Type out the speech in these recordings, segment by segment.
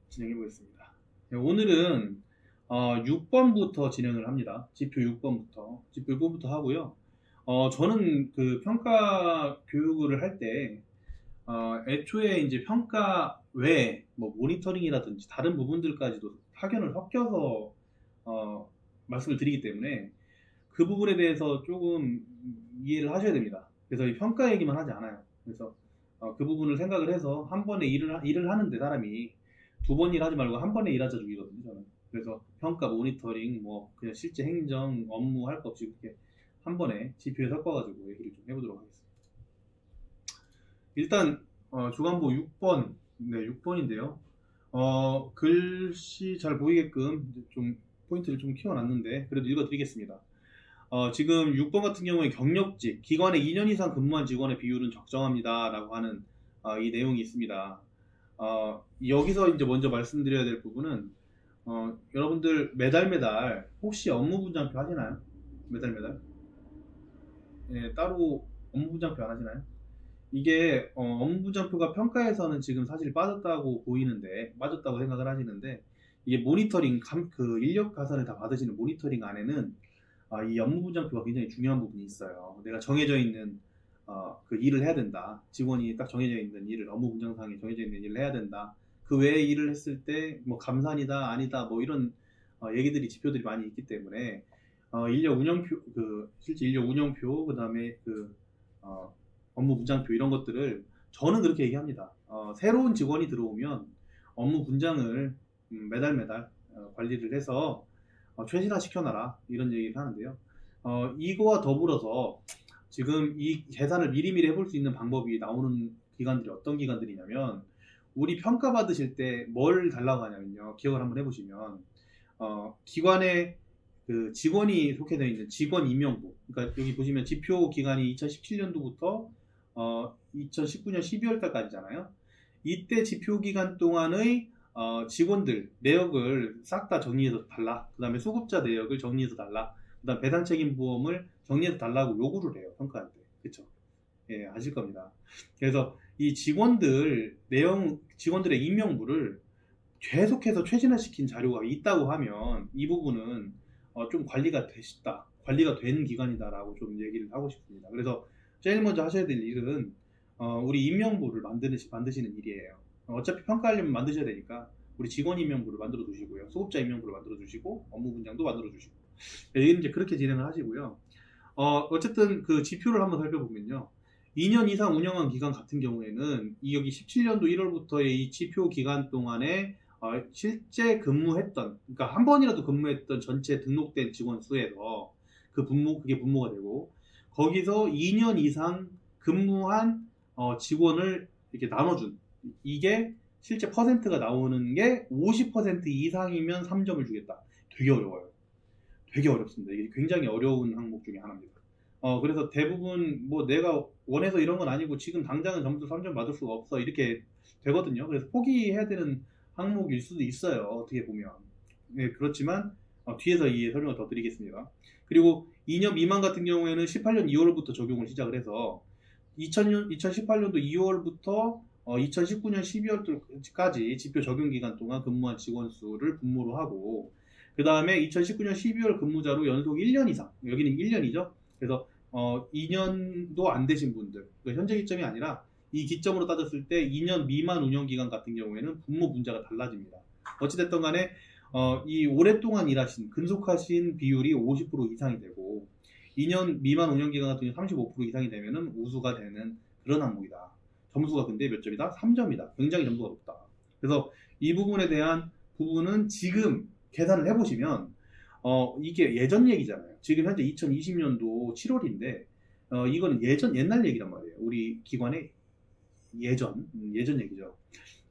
진행해 보겠습니다. 네, 오늘은 6번부터 진행을 합니다. 지표 6번부터 하고요. 저는 그 평가 교육을 할 때 애초에 이제 평가 외에 뭐 모니터링이라든지 다른 부분들까지도 학연을 섞여서 말씀을 드리기 때문에 그 부분에 대해서 조금 이해를 하셔야 됩니다. 그래서 이 평가 얘기만 하지 않아요. 그래서 그 부분을 생각을 해서 한 번에 일을 하는데 사람이 두 번 일하지 말고 한 번에 일하자 주기거든요, 저는. 그래서 평가, 모니터링, 뭐 그냥 실제 행정, 업무 할 거 없이 그렇게 한 번에 GP에 섞어가지고 얘기를 좀 해보도록 하겠습니다. 일단 주간보 6번, 네, 6번인데요. 글씨 잘 보이게끔 좀 포인트를 좀 키워놨는데 그래도 읽어드리겠습니다. 지금 6번 같은 경우에 경력직, 기관에 2년 이상 근무한 직원의 비율은 적정합니다 라고 하는 이 내용이 있습니다. 여기서 이제 먼저 말씀드려야 될 부분은 여러분들 매달 혹시 업무 분장표 하시나요? 매달? 예, 따로 업무 분장표 안 하시나요? 이게 업무 분장표가 평가에서는 지금 사실 빠졌다고 생각을 하시는데 이게 모니터링 그 인력 가산을 다 받으시는 모니터링 안에는 이 업무 분장표가 굉장히 중요한 부분이 있어요. 내가 정해져 있는 그 일을 해야 된다. 직원이 딱 정해져 있는 일을 업무 분장상에 정해져 있는 일을 해야 된다. 그 외에 일을 했을 때 뭐 감산이다 아니다 뭐 이런 얘기들이 지표들이 많이 있기 때문에 인력 운영표 그 실제 인력 운영표 그다음에 그 업무 분장표 이런 것들을 저는 그렇게 얘기합니다. 새로운 직원이 들어오면 업무 분장을 매달 관리를 해서 최신화 시켜놔라 이런 얘기를 하는데요. 이거와 더불어서 지금 이 계산을 미리미리 해볼 수 있는 방법이 나오는 기관들이 어떤 기관들이냐면 우리 평가 받으실 때 뭘 달라고 하냐면요. 기억을 한번 해보시면 기관에 그 직원이 속해져 있는 직원 임명부, 그러니까 여기 보시면 지표 기간이 2017년도부터 2019년 12월 달까지잖아요. 이때 지표 기간 동안의 직원들 내역을 싹 다 정리해서 달라. 그 다음에 수급자 내역을 정리해서 달라. 그 다음 배당 책임 보험을 정리해서 달라고 요구를 해요. 평가할 때. 그쵸? 예, 아실 겁니다. 그래서 이 직원들의 임명부를 계속해서 최신화시킨 자료가 있다고 하면 이 부분은 좀 관리가 된 기관이다라고 좀 얘기를 하고 싶습니다. 그래서 제일 먼저 하셔야 될 일은 우리 임명부를 만드시는 일이에요. 어차피 평가하려면 만드셔야 되니까 우리 직원 임명부를 만들어 두시고요. 소급자 임명부를 만들어 두시고 업무 분장도 만들어 두시고 이제 그렇게 진행을 하시고요. 어쨌든 그 지표를 한번 살펴보면요. 2년 이상 운영한 기간 같은 경우에는 여기 17년도 1월부터의 이 지표 기간 동안에 실제 근무했던, 그러니까 한 번이라도 근무했던 전체 등록된 직원 수에서 그게 분모가 되고, 거기서 2년 이상 근무한 직원을 이렇게 나눠준, 이게 실제 퍼센트가 나오는 게 50% 이상이면 3점을 주겠다. 되게 어려워요. 되게 어렵습니다. 이게 굉장히 어려운 항목 중에 하나입니다. 그래서 대부분 뭐 내가 원해서 이런 건 아니고 지금 당장은 점수 3점 받을 수가 없어 이렇게 되거든요. 그래서 포기해야 되는 항목일 수도 있어요. 어떻게 보면. 네, 그렇지만 뒤에서 이 설명을 더 드리겠습니다. 그리고 2년 미만 같은 경우에는 18년 2월부터 적용을 시작을 해서 2018년도 2월부터 2019년 12월까지 지표 적용 기간 동안 근무한 직원 수를 분모로 하고 그 다음에 2019년 12월 근무자로 연속 1년 이상, 여기는 1년이죠. 그래서 2년도 안 되신 분들, 그러니까 현재 기점이 아니라 이 기점으로 따졌을 때 2년 미만 운영기간 같은 경우에는 분모 분자가 달라집니다. 어찌됐든 간에 이 오랫동안 근속하신 비율이 50% 이상이 되고 2년 미만 운영기간 같은 경우 35% 이상이 되면 우수가 되는 그런 항목이다. 점수가 근데 몇 점이다? 3점이다. 굉장히 점수가 높다. 그래서 이 부분에 대한 부분은 지금 계산을 해보시면 이게 예전 얘기잖아요. 지금 현재 2020년도 7월인데 이거는 옛날 얘기란 말이에요. 우리 기관의 예전 얘기죠.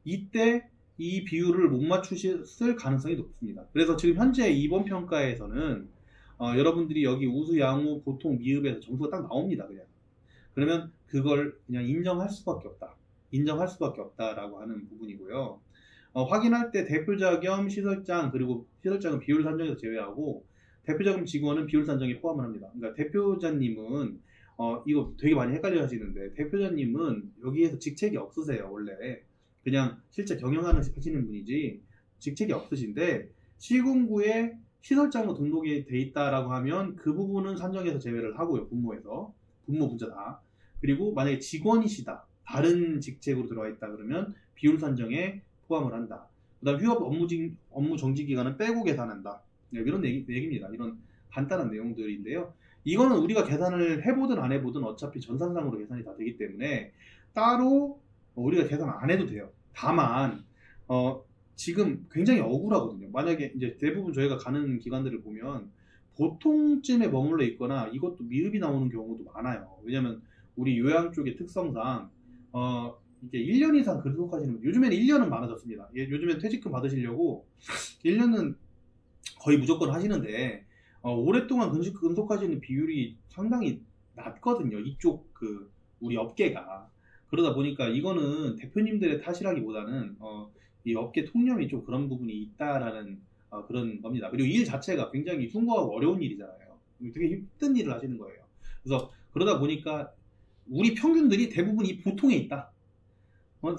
이때 이 비율을 못 맞추실 가능성이 높습니다. 그래서 지금 현재 이번 평가에서는 여러분들이 여기 우수, 양호, 보통, 미흡에서 점수가 딱 나옵니다. 그러면 그걸 그냥 인정할 수밖에 없다라고 하는 부분이고요. 확인할 때 대표자 겸 시설장, 그리고 시설장은 비율 산정에서 제외하고 대표자 겸 직원은 비율 산정에 포함을 합니다. 그러니까 대표자님은 이거 되게 많이 헷갈려 하시는데 대표자님은 여기에서 직책이 없으세요. 원래 그냥 실제 하시는 분이지 직책이 없으신데 시군구에 시설장으로 등록이 돼 있다라고 하면 그 부분은 산정해서 제외를 하고요. 분모 분자 다. 그리고 만약에 직원이시다. 다른 직책으로 들어와 있다 그러면 비율 산정에 포함을 한다. 그 다음 휴업 업무 정지 기간은 빼고 계산한다. 네, 이런 얘기입니다. 이런 간단한 내용들인데요. 이거는 우리가 계산을 해보든 안 해보든 어차피 전산상으로 계산이 다 되기 때문에 따로 우리가 계산 안 해도 돼요. 다만 지금 굉장히 억울하거든요. 만약에 이제 대부분 저희가 가는 기관들을 보면 보통쯤에 머물러 있거나 이것도 미흡이 나오는 경우도 많아요. 왜냐면 우리 요양 쪽의 특성상 이게 1년 이상 근속하시는 분, 요즘에는 1년은 많아졌습니다. 요즘엔 퇴직금 받으시려고 1년은 거의 무조건 하시는데 오랫동안 근속하시는 비율이 상당히 낮거든요. 이쪽 우리 업계가. 그러다 보니까 이거는 대표님들의 탓이라기보다는 이 업계 통념이 좀 그런 부분이 있다라는 그런 겁니다. 그리고 일 자체가 굉장히 숭고하고 어려운 일이잖아요. 되게 힘든 일을 하시는 거예요. 그래서 그러다 보니까 우리 평균들이 대부분 이 보통에 있다.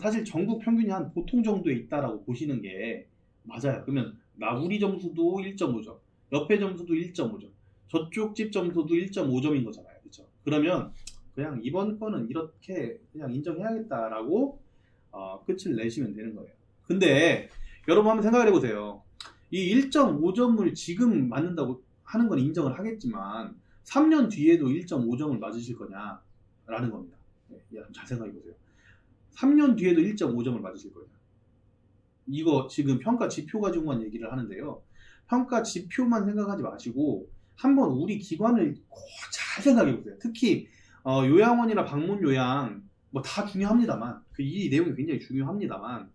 사실 전국 평균이 한 보통 정도에 있다라고 보시는 게 맞아요. 그러면 우리 점수도 1.5점, 옆에 점수도 1.5점, 저쪽 집 점수도 1.5점인 거잖아요. 그렇죠? 그러면 그냥 이번 거는 이렇게 그냥 인정해야겠다라고 끝을 내시면 되는 거예요. 근데 여러분 한번 생각을 해보세요. 이 1.5점을 지금 맞는다고 하는 건 인정을 하겠지만 3년 뒤에도 1.5점을 맞으실 거냐라는 겁니다. 잘 생각해 보세요. 3년 뒤에도 1.5점을 맞으실 거예요. 이거 지금 평가 지표 가지고만 얘기를 하는데요. 평가 지표만 생각하지 마시고 한번 우리 기관을 잘 생각해 보세요. 특히 요양원이나 방문 요양 뭐 다 중요합니다만 이 내용이 굉장히 중요합니다만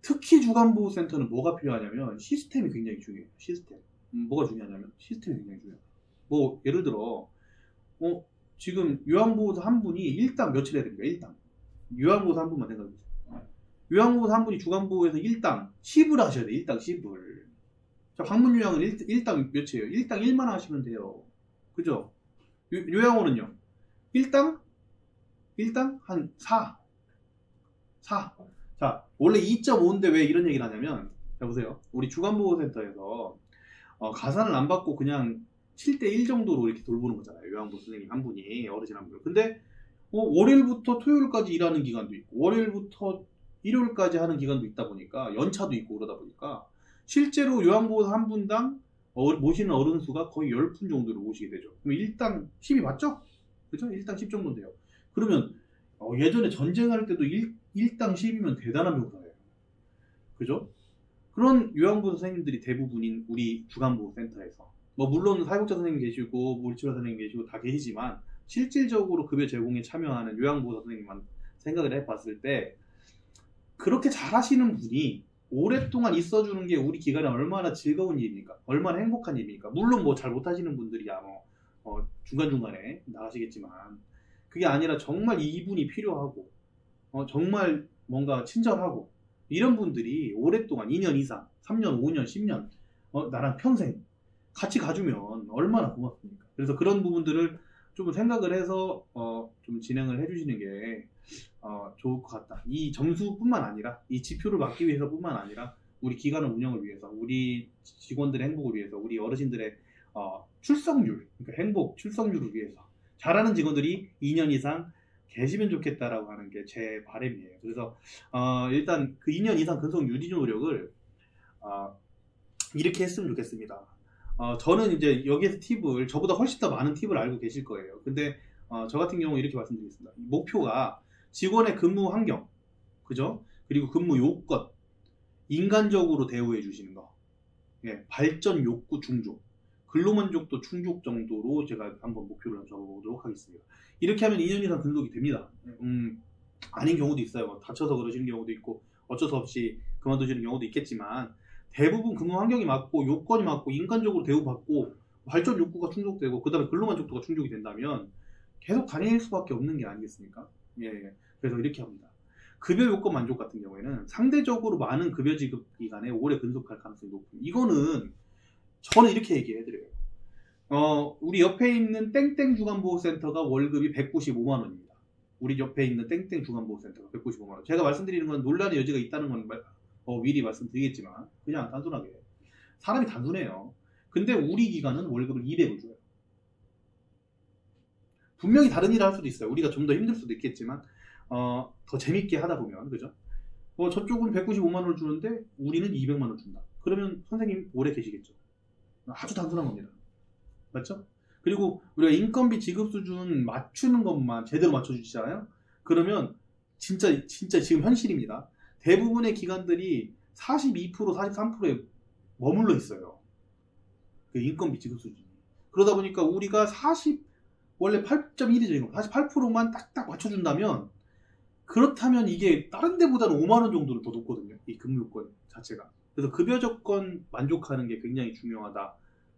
특히 주간보호센터는 뭐가 필요하냐면 시스템이 굉장히 중요해요. 시스템. 뭐가 중요하냐면 시스템이 굉장히 중요해요. 뭐 예를 들어 지금 요양보호사 한 분이 일당 며칠 해야 됩니까? 일당. 요양보호사 한 분만 생각해 보세요. 요양보호사 한 분이 주간보호에서 일당 10을 하셔야 돼요. 일당 10을. 자, 방문요양은 일당 몇이에요? 일당 1만 원 하시면 돼요. 그죠? 요양원은요? 일당 한 4. 자, 원래 2.5인데 왜 이런 얘기를 하냐면, 자, 보세요. 우리 주간보호센터에서 가산을 안 받고 그냥 7대1 정도로 이렇게 돌보는 거잖아요. 요양보호 선생님 한 분이, 어르신 한 분. 근데 월요일부터 토요일까지 일하는 기간도 있고, 월요일부터 일요일까지 하는 기간도 있다 보니까, 연차도 있고 그러다 보니까, 실제로 요양보호사 한 분당 모시는 어른 수가 거의 10분 정도로 모시게 되죠. 그럼 일당 10이 맞죠? 그죠? 일당 10 정도 돼요. 그러면 예전에 전쟁할 때도 일당 10이면 대단한 병사예요. 그죠? 그런 요양보호 선생님들이 대부분인 우리 주간보호센터에서 뭐 물론 사회복지 선생님 계시고 물리치료 선생님 계시고 다 계시지만 실질적으로 급여 제공에 참여하는 요양보호 선생님만 생각을 해봤을 때 그렇게 잘하시는 분이 오랫동안 있어주는 게 우리 기관에 얼마나 즐거운 일입니까? 얼마나 행복한 일입니까? 물론 뭐 잘 못하시는 분들이야 중간중간에 나가시겠지만 그게 아니라 정말 이분이 필요하고 정말 뭔가 친절하고 이런 분들이 오랫동안 2년 이상, 3년, 5년, 10년 나랑 평생 같이 가주면 얼마나 고맙습니까? 그래서 그런 부분들을 좀 생각을 해서 좀 진행을 해주시는 게 좋을 것 같다. 이 점수뿐만 아니라 이 지표를 막기 위해서뿐만 아니라 우리 기관의 운영을 위해서 우리 직원들의 행복을 위해서 우리 어르신들의 출석률, 그러니까 행복, 출석률을 위해서 잘하는 직원들이 2년 이상 계시면 좋겠다라고 하는 게 제 바람이에요. 그래서 일단 그 2년 이상 근속 유지 노력을 이렇게 했으면 좋겠습니다. 저는 이제 여기에서 팁을 저보다 훨씬 더 많은 팁을 알고 계실 거예요. 근데 저 같은 경우 이렇게 말씀드리겠습니다. 목표가 직원의 근무 환경, 그죠? 그리고 근무 요건, 인간적으로 대우해 주시는 거, 발전 욕구 충족, 근로만족도 충족 정도로 제가 한번 목표를 잡아보도록 하겠습니다. 이렇게 하면 2년 이상 근속이 됩니다. 아닌 경우도 있어요. 다쳐서 그러시는 경우도 있고 어쩔 수 없이 그만두시는 경우도 있겠지만 대부분 근무 환경이 맞고 요건이 맞고 인간적으로 대우받고 발전 욕구가 충족되고 그 다음에 근로만족도가 충족이 된다면 계속 다닐 수밖에 없는 게 아니겠습니까? 그래서 이렇게 합니다. 급여 요건 만족 같은 경우에는 상대적으로 많은 급여 지급 기간에 오래 근속할 가능성이 높은 이거는 저는 이렇게 얘기해드려요. 우리 옆에 있는 땡땡 주간보호센터가 월급이 195만 원입니다. 우리 옆에 있는 땡땡 중앙보호센터가 195만 원. 제가 말씀드리는 건 논란의 여지가 있다는 건 미리 말씀드리겠지만 그냥 단순하게 사람이 단순해요. 근데 우리 기관은 월급을 200을 줘요. 분명히 다른 일을 할 수도 있어요. 우리가 좀 더 힘들 수도 있겠지만 더 재밌게 하다 보면 그죠? 저쪽은 195만 원을 주는데 우리는 200만 원 준다. 그러면 선생님 오래 계시겠죠. 아주 단순한 겁니다. 맞죠? 그리고 우리가 인건비 지급 수준 맞추는 것만 제대로 맞춰주시잖아요. 그러면 진짜 지금 현실입니다. 대부분의 기관들이 42%, 43%에 머물러 있어요. 그 인건비 지급 수준이. 그러다 보니까 우리가 원래 8.1이죠. 48%만 딱딱 맞춰준다면 그렇다면 이게 다른 데보다는 5만 원 정도를 더 높거든요. 이 근무 요건 자체가. 그래서 급여 조건 만족하는 게 굉장히 중요하다.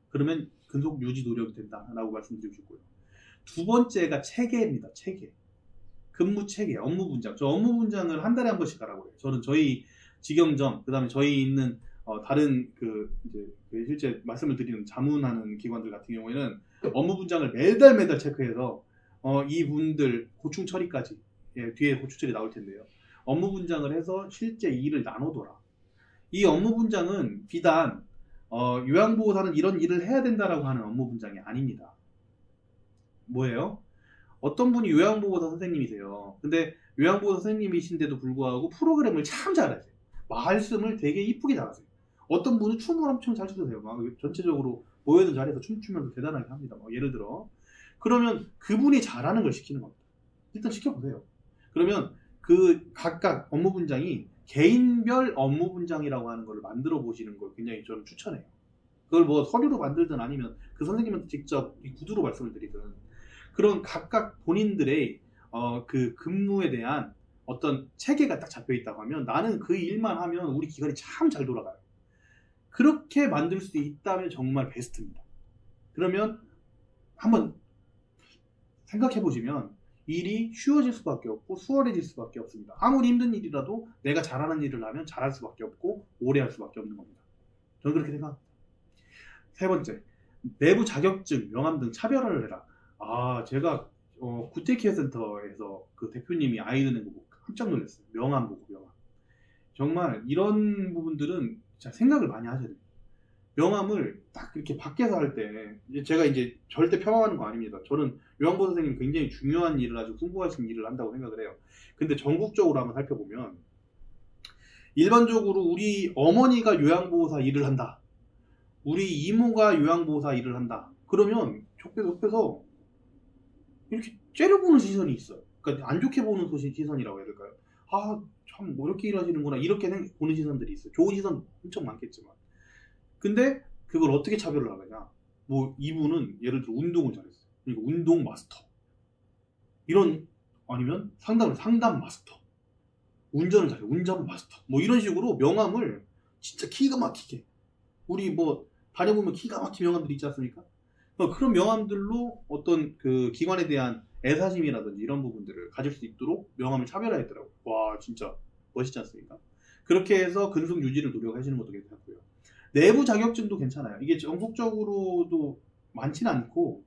그러면 근속 유지 노력이 된다라고 말씀드리고 싶고요. 두 번째가 체계입니다. 체계. 근무 체계, 업무 분장. 저 업무 분장을 한 달에 한 번씩 하라고 해요. 저는 저희 직영점, 그다음에 저희 있는 다른 이제 실제 말씀을 드리는 자문하는 기관들 같은 경우에는 업무 분장을 매달 체크해서 이분들 고충 처리까지 뒤에 고충 처리 나올 텐데요. 업무 분장을 해서 실제 일을 나눠둬라. 이 업무 분장은 비단 요양보호사는 이런 일을 해야 된다라고 하는 업무 분장이 아닙니다. 뭐예요? 어떤 분이 요양보호사 선생님이세요. 근데 요양보호사 선생님이신데도 불구하고 프로그램을 참 잘하세요. 말씀을 되게 이쁘게 잘하세요. 어떤 분은 춤을 엄청 잘 추세요. 막 전체적으로 모여있는 자리에서 춤추면서 대단하게 합니다. 예를 들어 그러면 그분이 잘하는 걸 시키는 겁니다. 일단 시켜보세요. 그러면 그 각각 업무 분장이 개인별 업무 분장이라고 하는 걸 만들어 보시는 걸 굉장히 저는 추천해요. 그걸 뭐 서류로 만들든 아니면 그 선생님한테 직접 이 구두로 말씀을 드리든 그런 각각 본인들의 그 근무에 대한 어떤 체계가 딱 잡혀 있다고 하면 나는 그 일만 하면 우리 기관이 참 잘 돌아가요. 그렇게 만들 수 있다면 정말 베스트입니다. 그러면 한번 생각해 보시면 일이 쉬워질 수밖에 없고 수월해질 수밖에 없습니다. 아무리 힘든 일이라도 내가 잘하는 일을 하면 잘할 수밖에 없고 오래 할 수밖에 없는 겁니다. 저는 그렇게 생각합니다. 세 번째, 내부 자격증, 명함 등 차별화를 해라. 제가 구테케어 센터에서 그 대표님이 아이 드는 거 보고 깜짝 놀랐어요. 명함 보고 명함. 정말 이런 부분들은 진짜 생각을 많이 하셔야 돼요. 명함을 딱 이렇게 밖에서 할 때 제가 이제 절대 폄하하는 거 아닙니다. 저는 요양보호사 선생님 굉장히 중요한 일을 아주 숭고하신 일을 한다고 생각을 해요. 근데 전국적으로 한번 살펴보면 일반적으로 우리 어머니가 요양보호사 일을 한다. 우리 이모가 요양보호사 일을 한다. 그러면 옆에서 이렇게 째려보는 시선이 있어요. 그러니까 안 좋게 보는 시선이라고 해야 될까요? 참 뭐 이렇게 일하시는구나 이렇게 보는 시선들이 있어요. 좋은 시선 엄청 많겠지만 근데 그걸 어떻게 차별을 하느냐. 뭐 이분은 예를 들어 운동을 잘했어요. 그러니까 운동 마스터 이런 아니면 상담 마스터 운전을 잘해 운전 마스터 뭐 이런 식으로 명함을 진짜 기가 막히게 우리 뭐 다녀보면 기가 막힌 명함들이 있지 않습니까? 그런 명함들로 어떤 그 기관에 대한 애사심이라든지 이런 부분들을 가질 수 있도록 명함을 차별화했더라고요. 와 진짜 멋있지 않습니까? 그렇게 해서 근속 유지를 노력하시는 것도 괜찮고요. 내부 자격증도 괜찮아요. 이게 전국적으로도 많지는 않고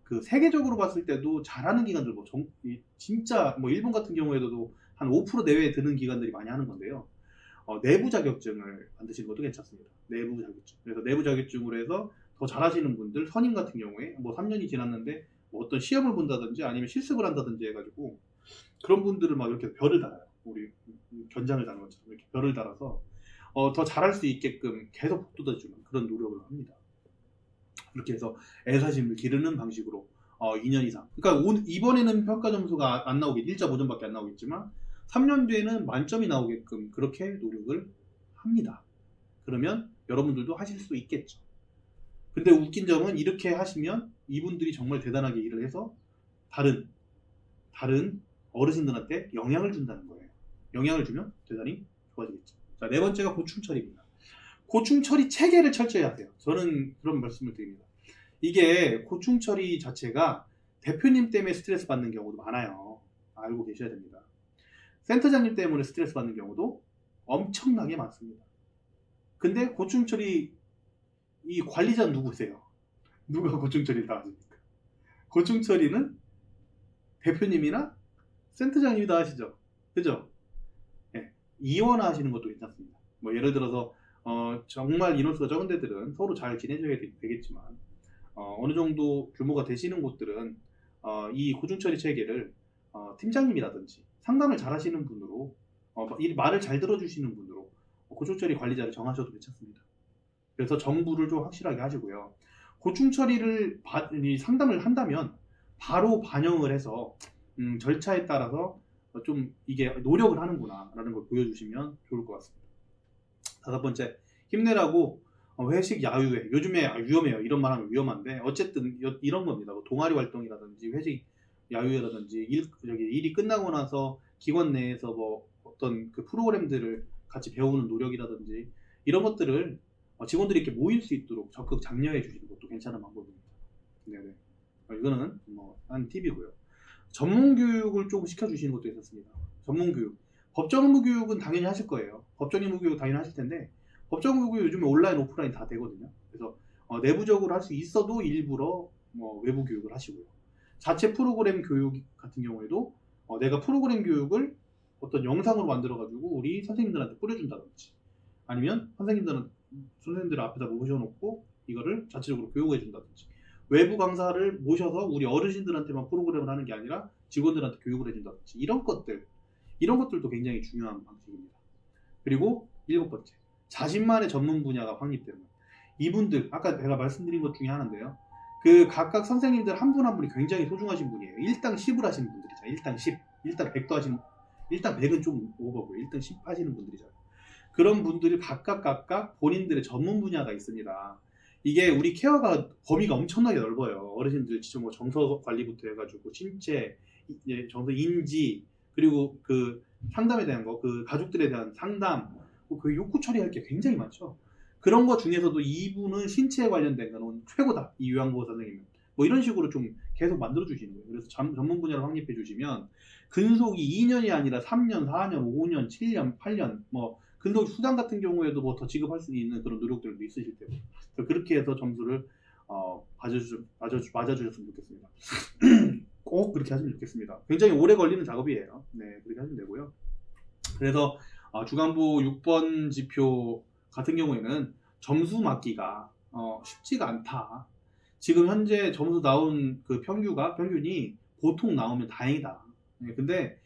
그 세계적으로 봤을 때도 잘하는 기관들 진짜 뭐 일본 같은 경우에도 한 5% 내외에 드는 기관들이 많이 하는 건데요. 내부 자격증을 만드시는 것도 괜찮습니다. 내부 자격증. 그래서 내부 자격증으로 해서 더 잘하시는 분들 선임 같은 경우에 뭐 3년이 지났는데 뭐 어떤 시험을 본다든지 아니면 실습을 한다든지 해가지고 그런 분들을 막 이렇게 별을 달아요. 우리 견장을 다는 것처럼 이렇게 별을 달아서 더 잘할 수 있게끔 계속 북돋아주는 그런 노력을 합니다. 이렇게 해서 애사심을 기르는 방식으로 2년 이상. 그러니까 이번에는 평가 점수가 안 나오겠지. 1.5점밖에 안 나오겠지만 3년 뒤에는 만점이 나오게끔 그렇게 노력을 합니다. 그러면 여러분들도 하실 수 있겠죠. 근데 웃긴 점은 이렇게 하시면 이분들이 정말 대단하게 일을 해서 다른 어르신들한테 영향을 준다는 거예요. 영향을 주면 대단히 좋아지겠죠. 자, 네 번째가 고충 처리입니다. 고충 처리 체계를 철저히 하세요. 저는 그런 말씀을 드립니다. 이게 고충 처리 자체가 대표님 때문에 스트레스 받는 경우도 많아요. 알고 계셔야 됩니다. 센터장님 때문에 스트레스 받는 경우도 엄청나게 많습니다. 근데 고충 처리 이 관리자는 누구세요? 누가 고충 처리를 다 하십니까? 고충 처리는 대표님이나 센터장님이 다 하시죠. 그죠? 예. 이원 하시는 것도 괜찮습니다. 뭐 예를 들어서 정말 인원수가 적은 데들은 서로 잘 지내줘야 되겠지만 어느 정도 규모가 되시는 곳들은 이 고중처리 체계를 팀장님이라든지 상담을 잘 하시는 분으로 이 말을 잘 들어주시는 분으로 고중처리 관리자를 정하셔도 괜찮습니다. 그래서 정부를 좀 확실하게 하시고요. 고충처리를 상담을 한다면 바로 반영을 해서 절차에 따라서 좀 이게 노력을 하는구나 라는 걸 보여주시면 좋을 것 같습니다. 다섯 번째, 힘내라고 회식 야유회, 요즘에 위험해요. 이런 말 하면 위험한데 어쨌든 이런 겁니다. 뭐 동아리 활동이라든지 회식 야유회라든지 일이 끝나고 나서 기관 내에서 뭐 어떤 그 프로그램들을 같이 배우는 노력이라든지 이런 것들을 직원들이 이렇게 모일 수 있도록 적극 장려해 주시는 것도 괜찮은 방법입니다. 네네. 이거는 한 팁이고요. 전문 교육을 조금 시켜주시는 것도 있었습니다. 전문 교육. 법정 의무 교육은 당연히 하실 거예요. 법정 의무 교육 당연히 하실 텐데 법정 의무 교육 요즘에 온라인, 오프라인 다 되거든요. 그래서 내부적으로 할 수 있어도 일부러 외부 교육을 하시고요. 자체 프로그램 교육 같은 경우에도 내가 프로그램 교육을 어떤 영상으로 만들어가지고 우리 선생님들한테 뿌려준다든지 아니면 선생님들 앞에다 모셔놓고 이거를 자체적으로 교육해 준다든지 외부 강사를 모셔서 우리 어르신들한테만 프로그램을 하는 게 아니라 직원들한테 교육을 해준다든지 이런 것들도 굉장히 중요한 방식입니다. 그리고 일곱 번째, 자신만의 전문 분야가 확립되는 것. 이분들 아까 제가 말씀드린 것 중에 하나인데요. 그 각각 선생님들 한 분 한 분이 굉장히 소중하신 분이에요. 1당 10을 하시는 분들이잖아요. 1당 10, 1당 100도 하시는 1당 100은 좀 오버고요. 1당 10 하시는 분들이잖아요. 그런 분들이 각각 본인들의 전문 분야가 있습니다. 이게 우리 케어가 범위가 엄청나게 넓어요. 어르신들 진짜 뭐 정서 관리부터 해가지고 신체, 정서 인지, 그리고 그 상담에 대한 거, 그 가족들에 대한 상담, 그 욕구 처리할 게 굉장히 많죠. 그런 거 중에서도 이분은 신체에 관련된 거는 최고다. 이 요양보호 선생님은. 뭐 이런 식으로 좀 계속 만들어 주시는 거예요. 그래서 전문 분야를 확립해 주시면 근속이 2년이 아니라 3년, 4년, 5년, 7년, 8년 뭐 근속 수당 같은 경우에도 뭐 더 지급할 수 있는 그런 노력들도 있으실 테고 그렇게 해서 점수를 맞아주셨으면 좋겠습니다. 꼭 그렇게 하시면 좋겠습니다. 굉장히 오래 걸리는 작업이에요. 네, 그렇게 하시면 되고요. 그래서 주간보 6번 지표 같은 경우에는 점수 맞기가 쉽지가 않다. 지금 현재 점수 나온 그 평균이 보통 나오면 다행이다. 네, 근데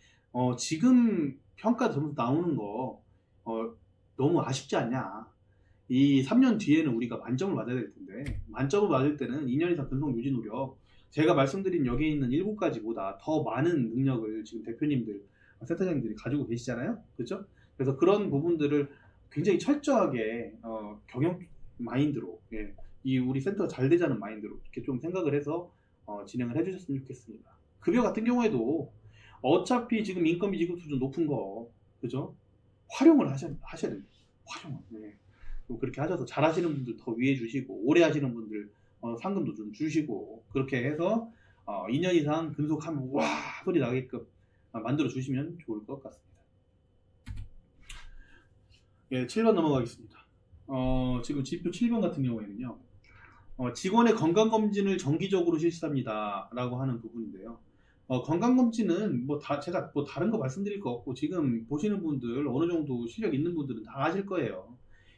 지금 평가 점수 나오는 거 너무 아쉽지 않냐. 이 3년 뒤에는 우리가 만점을 맞아야 될 텐데 만점을 맞을 때는 2년 이상 근속 유지 노력 제가 말씀드린 여기에 있는 7가지보다 더 많은 능력을 지금 대표님들, 센터장님들이 가지고 계시잖아요. 그렇죠? 그래서 그런 부분들을 굉장히 철저하게 경영 마인드로 이 우리 센터가 잘 되자는 마인드로 이렇게 좀 생각을 해서 진행을 해주셨으면 좋겠습니다. 급여 같은 경우에도 어차피 지금 인건비 지급 수준 높은 거 그죠? 활용을 하셔야 됩니다. 활용을. 네. 그렇게 하셔서 잘하시는 분들 더 위해 주시고 오래 하시는 분들 상금도 좀 주시고 그렇게 해서 2년 이상 근속하면 와 소리 나게끔 만들어 주시면 좋을 것 같습니다. 예, 7번 넘어가겠습니다. 지금 지표 7번 같은 경우에는요. 직원의 건강검진을 정기적으로 실시합니다 라고 하는 부분인데요. 건강검진은 제가 다른 거 말씀드릴 거 없고 지금 보시는 분들 어느 정도 실력 있는 분들은 다 아실 거예요.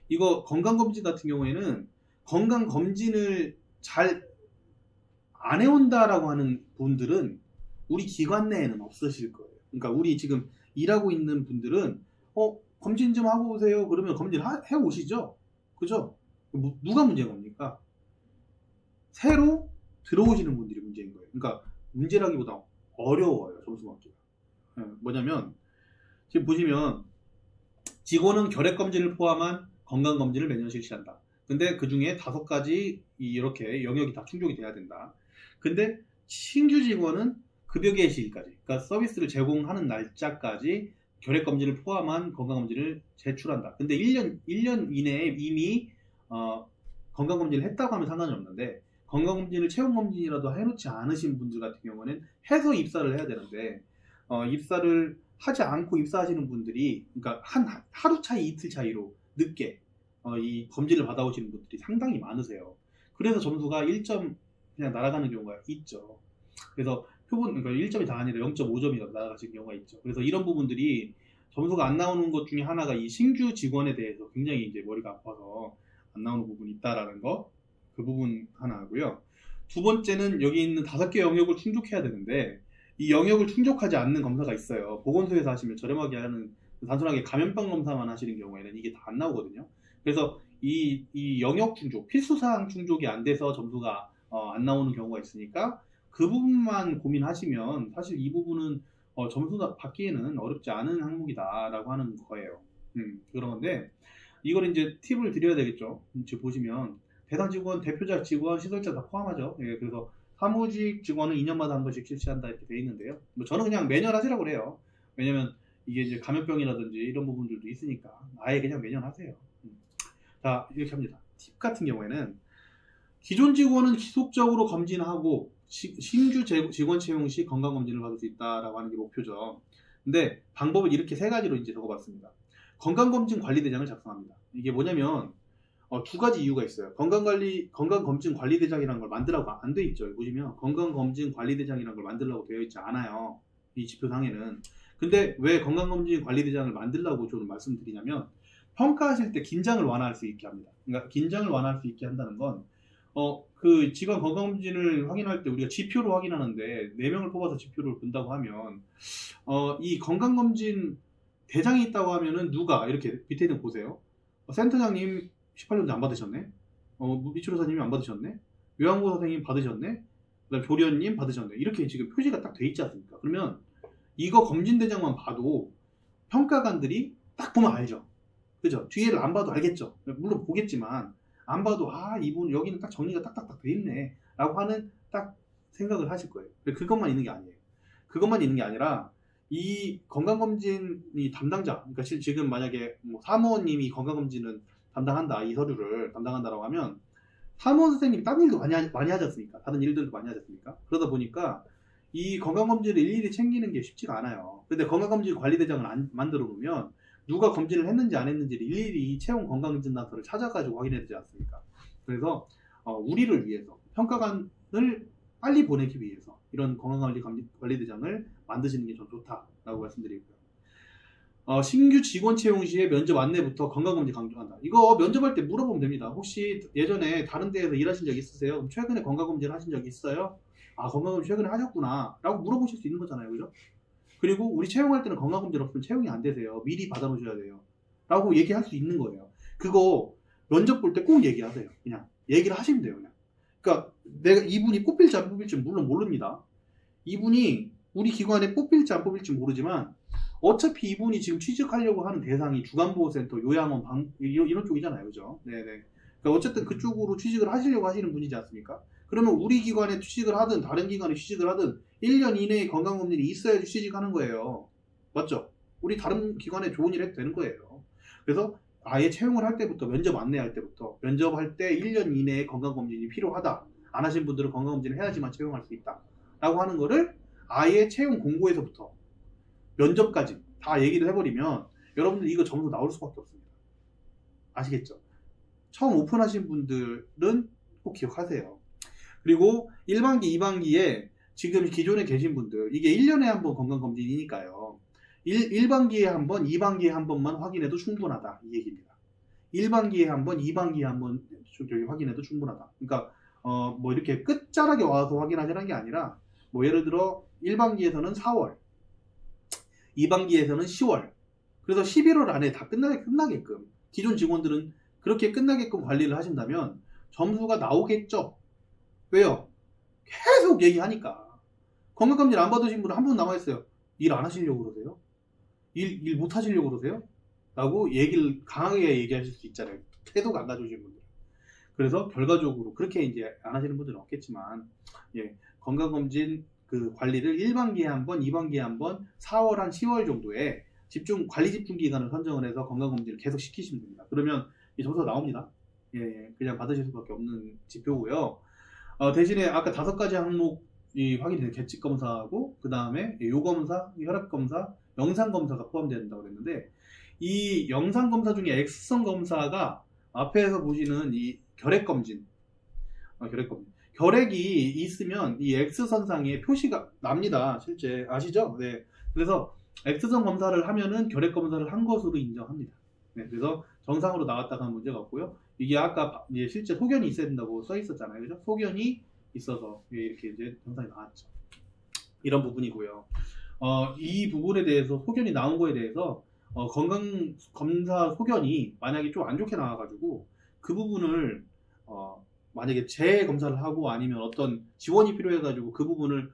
이거 건강검진 같은 경우에는 건강검진을 잘 안 해온다라고 하는 분들은 우리 기관 내에는 없으실 거예요. 그러니까 우리 지금 일하고 있는 분들은 검진 좀 하고 오세요. 그러면 검진 해 오시죠. 그죠? 누가 문제인 겁니까? 새로 들어오시는 분들이 문제인 거예요. 그러니까 문제라기보다 어려워요. 점수 맞기가. 뭐냐면 지금 보시면 직원은 결핵검진을 포함한 건강검진을 매년 실시한다. 근데 그 중에 5가지 이렇게 영역이 다 충족이 돼야 된다. 근데 신규 직원은 급여 개시일까지, 그러니까 서비스를 제공하는 날짜까지 결핵검진을 포함한 건강검진을 제출한다. 근데 1년 이내에 이미 건강검진을 했다고 하면 상관이 없는데 건강검진을 체온검진이라도 해놓지 않으신 분들 같은 경우는 해서 입사를 해야 되는데 입사를 하지 않고 입사하시는 분들이 그러니까 하루 차이 이틀 차이로 늦게 이 검진을 받아오시는 분들이 상당히 많으세요. 그래서 점수가 1점 그냥 날아가는 경우가 있죠. 그래서 표본, 그러니까 1점이 다 아니라 0.5점이 나가신 경우가 있죠. 그래서 이런 부분들이 점수가 안 나오는 것 중에 하나가 이 신규 직원에 대해서 굉장히 이제 머리가 아파서 안 나오는 부분이 있다라는 거, 그 부분 하나 하고요. 두 번째는 여기 있는 5개 영역을 충족해야 되는데 이 영역을 충족하지 않는 검사가 있어요. 보건소에서 하시면 저렴하게 하는 단순하게 감염병 검사만 하시는 경우에는 이게 다 안 나오거든요. 그래서 이 영역 충족, 필수사항 충족이 안 돼서 점수가 안 나오는 경우가 있으니까 그 부분만 고민하시면 사실 이 부분은 점수 받기에는 어렵지 않은 항목이다라고 하는 거예요. 그런 건데 이걸 이제 팁을 드려야 되겠죠. 지금 보시면 대상 직원, 대표자 직원, 시설자 다 포함하죠. 예, 그래서 사무직 직원은 2년마다 한 번씩 실시한다 이렇게 돼 있는데요. 뭐 저는 그냥 매년 하시라고 그래요. 왜냐면 이게 이제 감염병이라든지 이런 부분들도 있으니까 아예 그냥 매년 하세요. 자, 이렇게 합니다. 팁 같은 경우에는 기존 직원은 지속적으로 검진하고 신규 직원 채용 시 건강검진을 받을 수 있다라고 하는 게 목표죠. 근데 방법을 이렇게 3가지로 이제 적어봤습니다. 건강검진 관리대장을 작성합니다. 이게 뭐냐면 2가지 이유가 있어요. 건강검진 관리대장이라는 걸 만들라고 안 돼 있죠. 보시면 건강검진 관리대장이라는 걸 만들라고 되어 있지 않아요. 이 지표상에는. 근데 왜 건강검진 관리대장을 만들라고 좀 말씀드리냐면 평가하실 때 긴장을 완화할 수 있게 합니다. 그러니까 긴장을 완화할 수 있게 한다는 건 그 직원 건강검진을 확인할 때 우리가 지표로 확인하는데 4명을 뽑아서 지표를 본다고 하면 이 건강검진 대장이 있다고 하면은 누가 이렇게 밑에 있는 거 보세요. 센터장님 18년도 안 받으셨네. 미추로사님이 안 받으셨네. 요양보 선생님 받으셨네. 그다음 조련님 받으셨네. 이렇게 지금 표시가 딱 돼 있지 않습니까? 그러면 이거 검진 대장만 봐도 평가관들이 딱 보면 알죠. 그죠? 뒤에를 안 봐도 알겠죠. 물론 보겠지만 안 봐도 이분 여기는 딱 정리가 딱딱딱 돼 있네 라고 하는 딱 생각을 하실 거예요. 그것만 있는 게 아니에요. 그것만 있는 게 아니라 이 건강검진이 담당자, 그러니까 지금 만약에 뭐 사무원님이 건강검진은 담당한다, 이 서류를 담당한다라고 하면 사무원 선생님이 다른 일도 많이 하지 않습니까? 다른 일들도 많이 하지 않습니까? 그러다 보니까 이 건강검진을 일일이 챙기는 게 쉽지가 않아요. 근데 건강검진 관리대장을 만들어 놓으면 누가 검진을 했는지 안 했는지를 일일이 채용 건강진단서를 찾아가지고 확인해야 되지 않습니까? 그래서 우리를 위해서 평가관을 빨리 보내기 위해서 이런 건강관리대장을 만드시는 게 좀 좋다라고 말씀드리고요. 신규 직원 채용 시에 면접 안내부터 건강검진 강조한다. 이거 면접할 때 물어보면 됩니다. 혹시 예전에 다른 데에서 일하신 적 있으세요? 최근에 건강검진 하신 적 있어요? 건강검진 최근에 하셨구나 라고 물어보실 수 있는 거잖아요. 그죠? 그리고 우리 채용할 때는 건강검진 없으면 채용이 안 되세요. 미리 받아놓으셔야 돼요. 라고 얘기할 수 있는 거예요. 그거 면접 볼 때 꼭 얘기하세요. 그냥 얘기를 하시면 돼요. 그냥. 그러니까 내가 이분이 뽑힐지 안 뽑힐지 물론 모릅니다. 이분이 우리 기관에 뽑힐지 안 뽑힐지 모르지만 어차피 이분이 지금 취직하려고 하는 대상이 주간보호센터, 요양원, 이런 쪽이잖아요. 그죠? 네네. 그러니까 어쨌든 그쪽으로 취직을 하시려고 하시는 분이지 않습니까? 그러면 우리 기관에 취직을 하든 다른 기관에 취직을 하든 1년 이내에 건강검진이 있어야지 취직하는 거예요. 맞죠? 우리 다른 기관에 좋은 일 해도 되는 거예요. 그래서 아예 채용을 할 때부터, 면접 안내할 때부터, 면접할 때 1년 이내에 건강검진이 필요하다. 안 하신 분들은 건강검진을 해야지만 채용할 수 있다. 라고 하는 거를 아예 채용 공고에서부터 면접까지 다 얘기를 해버리면 여러분들 이거 점수 나올 수밖에 없습니다. 아시겠죠? 처음 오픈하신 분들은 꼭 기억하세요. 그리고 1반기, 2반기에 지금 기존에 계신 분들, 이게 1년에 한 번 건강검진이니까요. 1반기에 한 번, 2반기에 한 번만 확인해도 충분하다. 이 얘기입니다. 1반기에 한 번, 2반기에 한 번 확인해도 충분하다. 그러니까 뭐 이렇게 끝자락에 와서 확인하자는 게 아니라 뭐 예를 들어 1반기에서는 4월, 2반기에서는 10월, 그래서 11월 안에 다 끝나게끔 기존 직원들은 그렇게 끝나게끔 관리를 하신다면 점수가 나오겠죠. 왜요? 계속 얘기하니까. 건강검진 안 받으신 분은 한 분 남아있어요. 일 안 하시려고 그러세요? 일 못 하시려고 그러세요? 라고 얘기를 강하게 얘기하실 수 있잖아요. 태도가 안 가져오신 분들. 그래서 결과적으로 그렇게 이제 안 하시는 분들은 없겠지만, 건강검진 그 관리를 1반기에 한 번, 2반기에 한 번, 4월 한 10월 정도에 관리 집중 기간을 선정을 해서 건강검진을 계속 시키시면 됩니다. 그러면 이 점수가 나옵니다. 그냥 받으실 수밖에 없는 지표고요. 대신에 아까 5가지 항목이 확인된 계측검사하고 그 다음에 요검사, 혈압검사, 영상검사가 포함된다고 그랬는데 이 영상검사 중에 X선 검사가 앞에서 보시는 이 결핵검진 결핵이 있으면 이 X선상에 표시가 납니다. 실제 아시죠? 네. 그래서 X선 검사를 하면은 결핵 검사를 한 것으로 인정합니다. 네. 그래서 정상으로 나왔다가 문제가 없고요. 이게 아까 이제 실제 소견이 있어야 된다고 써 있었잖아요. 그죠? 소견이 있어서 이렇게 이제 정상이 나왔죠. 이런 부분이고요. 이 부분에 대해서 소견이 나온 거에 대해서 건강검사 소견이 만약에 좀 안 좋게 나와가지고 그 부분을 만약에 재검사를 하고 아니면 어떤 지원이 필요해가지고 그 부분을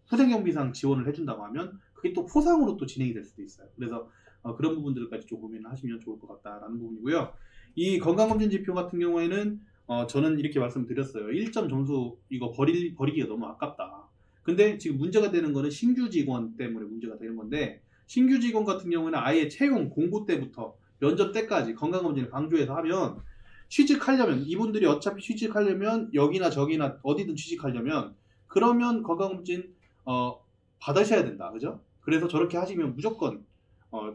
후생경비상 지원을 해준다고 하면 그게 또 포상으로 또 진행이 될 수도 있어요. 그래서 그런 부분들까지 좀 고민을 하시면 좋을 것 같다라는 부분이고요. 이 건강검진 지표 같은 경우에는 저는 이렇게 말씀드렸어요. 1점 점수 이거 버리기가 너무 아깝다. 근데 지금 문제가 되는 거는 신규 직원 때문에 문제가 되는 건데, 신규 직원 같은 경우는 아예 채용 공고 때부터 면접 때까지 건강검진을 강조해서 하면 취직하려면, 이분들이 어차피 취직하려면 여기나 저기나 어디든 취직하려면 그러면 건강검진 받으셔야 된다. 그죠? 그래서 저렇게 하시면 무조건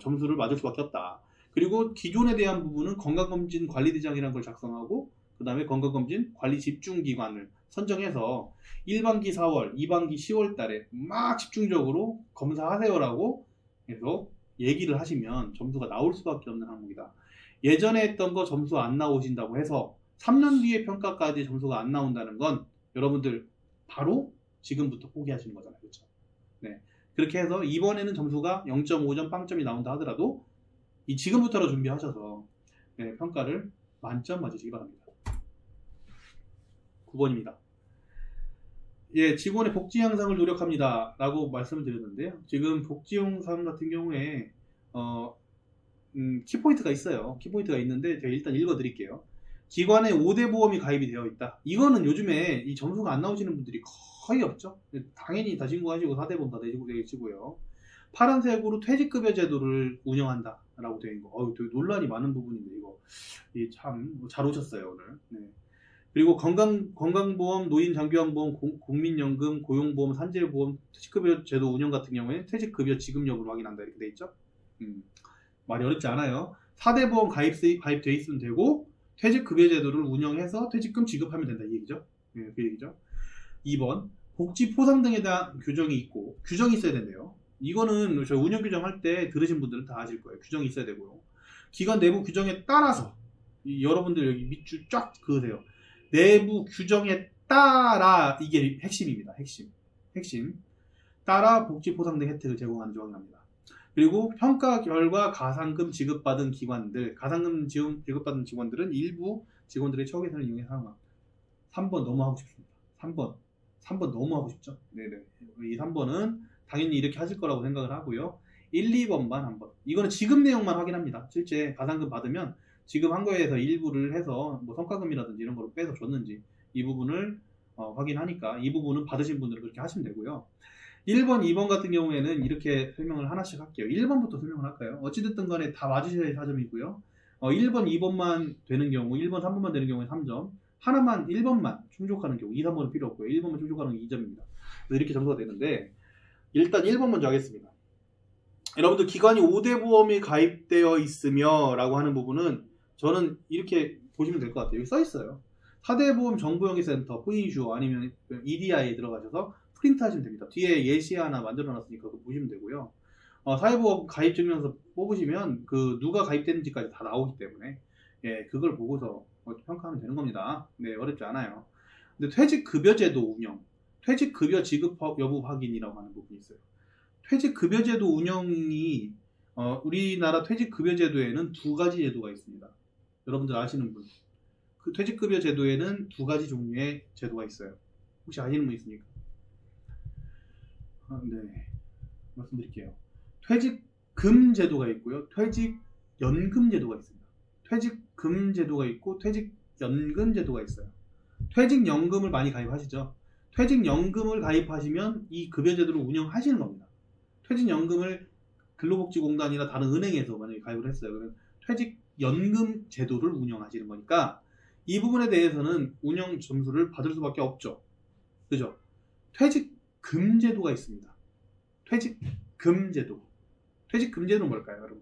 점수를 맞을 수밖에 없다. 그리고 기존에 대한 부분은 건강검진 관리대장이라는 걸 작성하고 그 다음에 건강검진 관리 집중기관을 선정해서 1반기 4월, 2반기 10월 달에 막 집중적으로 검사하세요라고 해서 얘기를 하시면 점수가 나올 수밖에 없는 항목이다. 예전에 했던 거 점수 안 나오신다고 해서 3년 뒤에 평가까지 점수가 안 나온다는 건 여러분들 바로 지금부터 포기하시는 거잖아요. 그렇죠? 네. 그렇게 해서 이번에는 점수가 0.5점 빵점이 나온다 하더라도 이 지금부터로 준비하셔서 네, 평가를 만점 맞으시기 바랍니다. 9번입니다. 예, 직원의 복지 향상을 노력합니다. 라고 말씀을 드렸는데요. 지금 복지 향상 같은 경우에 키포인트가 있어요. 키포인트가 있는데 제가 일단 읽어드릴게요. 기관에 5대 보험이 가입이 되어 있다. 이거는 요즘에 이 점수가 안 나오시는 분들이 거의 없죠. 당연히 다 신고하시고 4대 보험 다 내시고요. 파란색으로 퇴직급여 제도를 운영한다 라고 되어 있는 거. 되게 논란이 많은 부분인데 이거 참 잘 오셨어요 오늘. 네. 그리고 건강보험, 노인장기환보험, 국민연금, 고용보험, 산재보험, 퇴직급여 제도 운영 같은 경우에 퇴직급여 지급 여부를 확인한다 이렇게 돼 있죠. 말이 어렵지 않아요. 4대 보험 가입돼 있으면 되고 퇴직급여 제도를 운영해서 퇴직금 지급하면 된다 이 얘기죠. 네, 그 얘기죠. 2번 복지 포상 등에 대한 규정이 있고 규정이 있어야 된대요. 이거는 저희 운영 규정할 때 들으신 분들은 다 아실 거예요. 규정이 있어야 되고요. 기관 내부 규정에 따라서 여러분들 여기 밑줄 쫙 그으세요. 내부 규정에 따라 이게 핵심입니다. 핵심. 따라 복지 포상 등 혜택을 제공하는 조항입니다. 그리고 평가 결과 가산금 지급받은 기관들, 가산금 지급받은 직원들은 일부 직원들의 처우 개선을 이용해 사용합니다. 3번 너무 하고 싶습니다. 3번 너무 하고 싶죠? 네네. 이 3번은 당연히 이렇게 하실 거라고 생각을 하고요. 1, 2번만 한번. 이거는 지급 내용만 확인합니다. 실제 가산금 받으면 지급한 거에 대해서 일부를 해서 뭐 성과금이라든지 이런 걸로 빼서 줬는지 이 부분을 확인하니까 이 부분은 받으신 분들은 그렇게 하시면 되고요. 1번, 2번 같은 경우에는 이렇게 설명을 하나씩 할게요. 1번부터 설명을 할까요? 어찌됐든 간에 다 맞으셔야 4점이고요. 1번, 2번만 되는 경우, 1번, 3번만 되는 경우에 3점. 하나만 1번만 충족하는 경우 2, 3번은 필요 없고요. 1번만 충족하는 게 2점입니다. 이렇게 점수가 되는데 일단 1번 먼저 하겠습니다. 여러분들 기관이 5대 보험이 가입되어 있으며 라고 하는 부분은 저는 이렇게 보시면 될 것 같아요. 여기 써 있어요. 4대 보험 정보영의센터, 포인슈어 아니면 EDI에 들어가셔서 프린트 하시면 됩니다. 뒤에 예시 하나 만들어 놨으니까 그거 보시면 되고요. 사회보험 가입 증명서 뽑으시면 그 누가 가입됐는지까지 다 나오기 때문에 예, 그걸 보고서 평가하면 되는 겁니다. 네, 어렵지 않아요. 근데 퇴직급여제도 운영, 퇴직급여 지급 여부 확인이라고 하는 부분이 있어요. 퇴직급여제도 운영이 우리나라 퇴직급여제도에는 두 가지 제도가 있습니다. 여러분들 아시는 분. 그 퇴직급여제도에는 두 가지 종류의 제도가 있어요. 혹시 아시는 분 있습니까? 네, 말씀드릴게요. 퇴직금 제도가 있고요. 퇴직연금 제도가 있습니다. 퇴직금 제도가 있고 퇴직연금 제도가 있어요. 퇴직연금을 많이 가입하시죠. 퇴직연금을 가입하시면 이 급여제도를 운영하시는 겁니다. 퇴직연금을 근로복지공단이나 다른 은행에서 만약에 가입을 했어요. 그러면 퇴직연금 제도를 운영하시는 거니까 이 부분에 대해서는 운영 점수를 받을 수밖에 없죠. 그죠? 퇴직금 제도가 있습니다. 퇴직금 제도. 퇴직금 제도는 뭘까요, 여러분?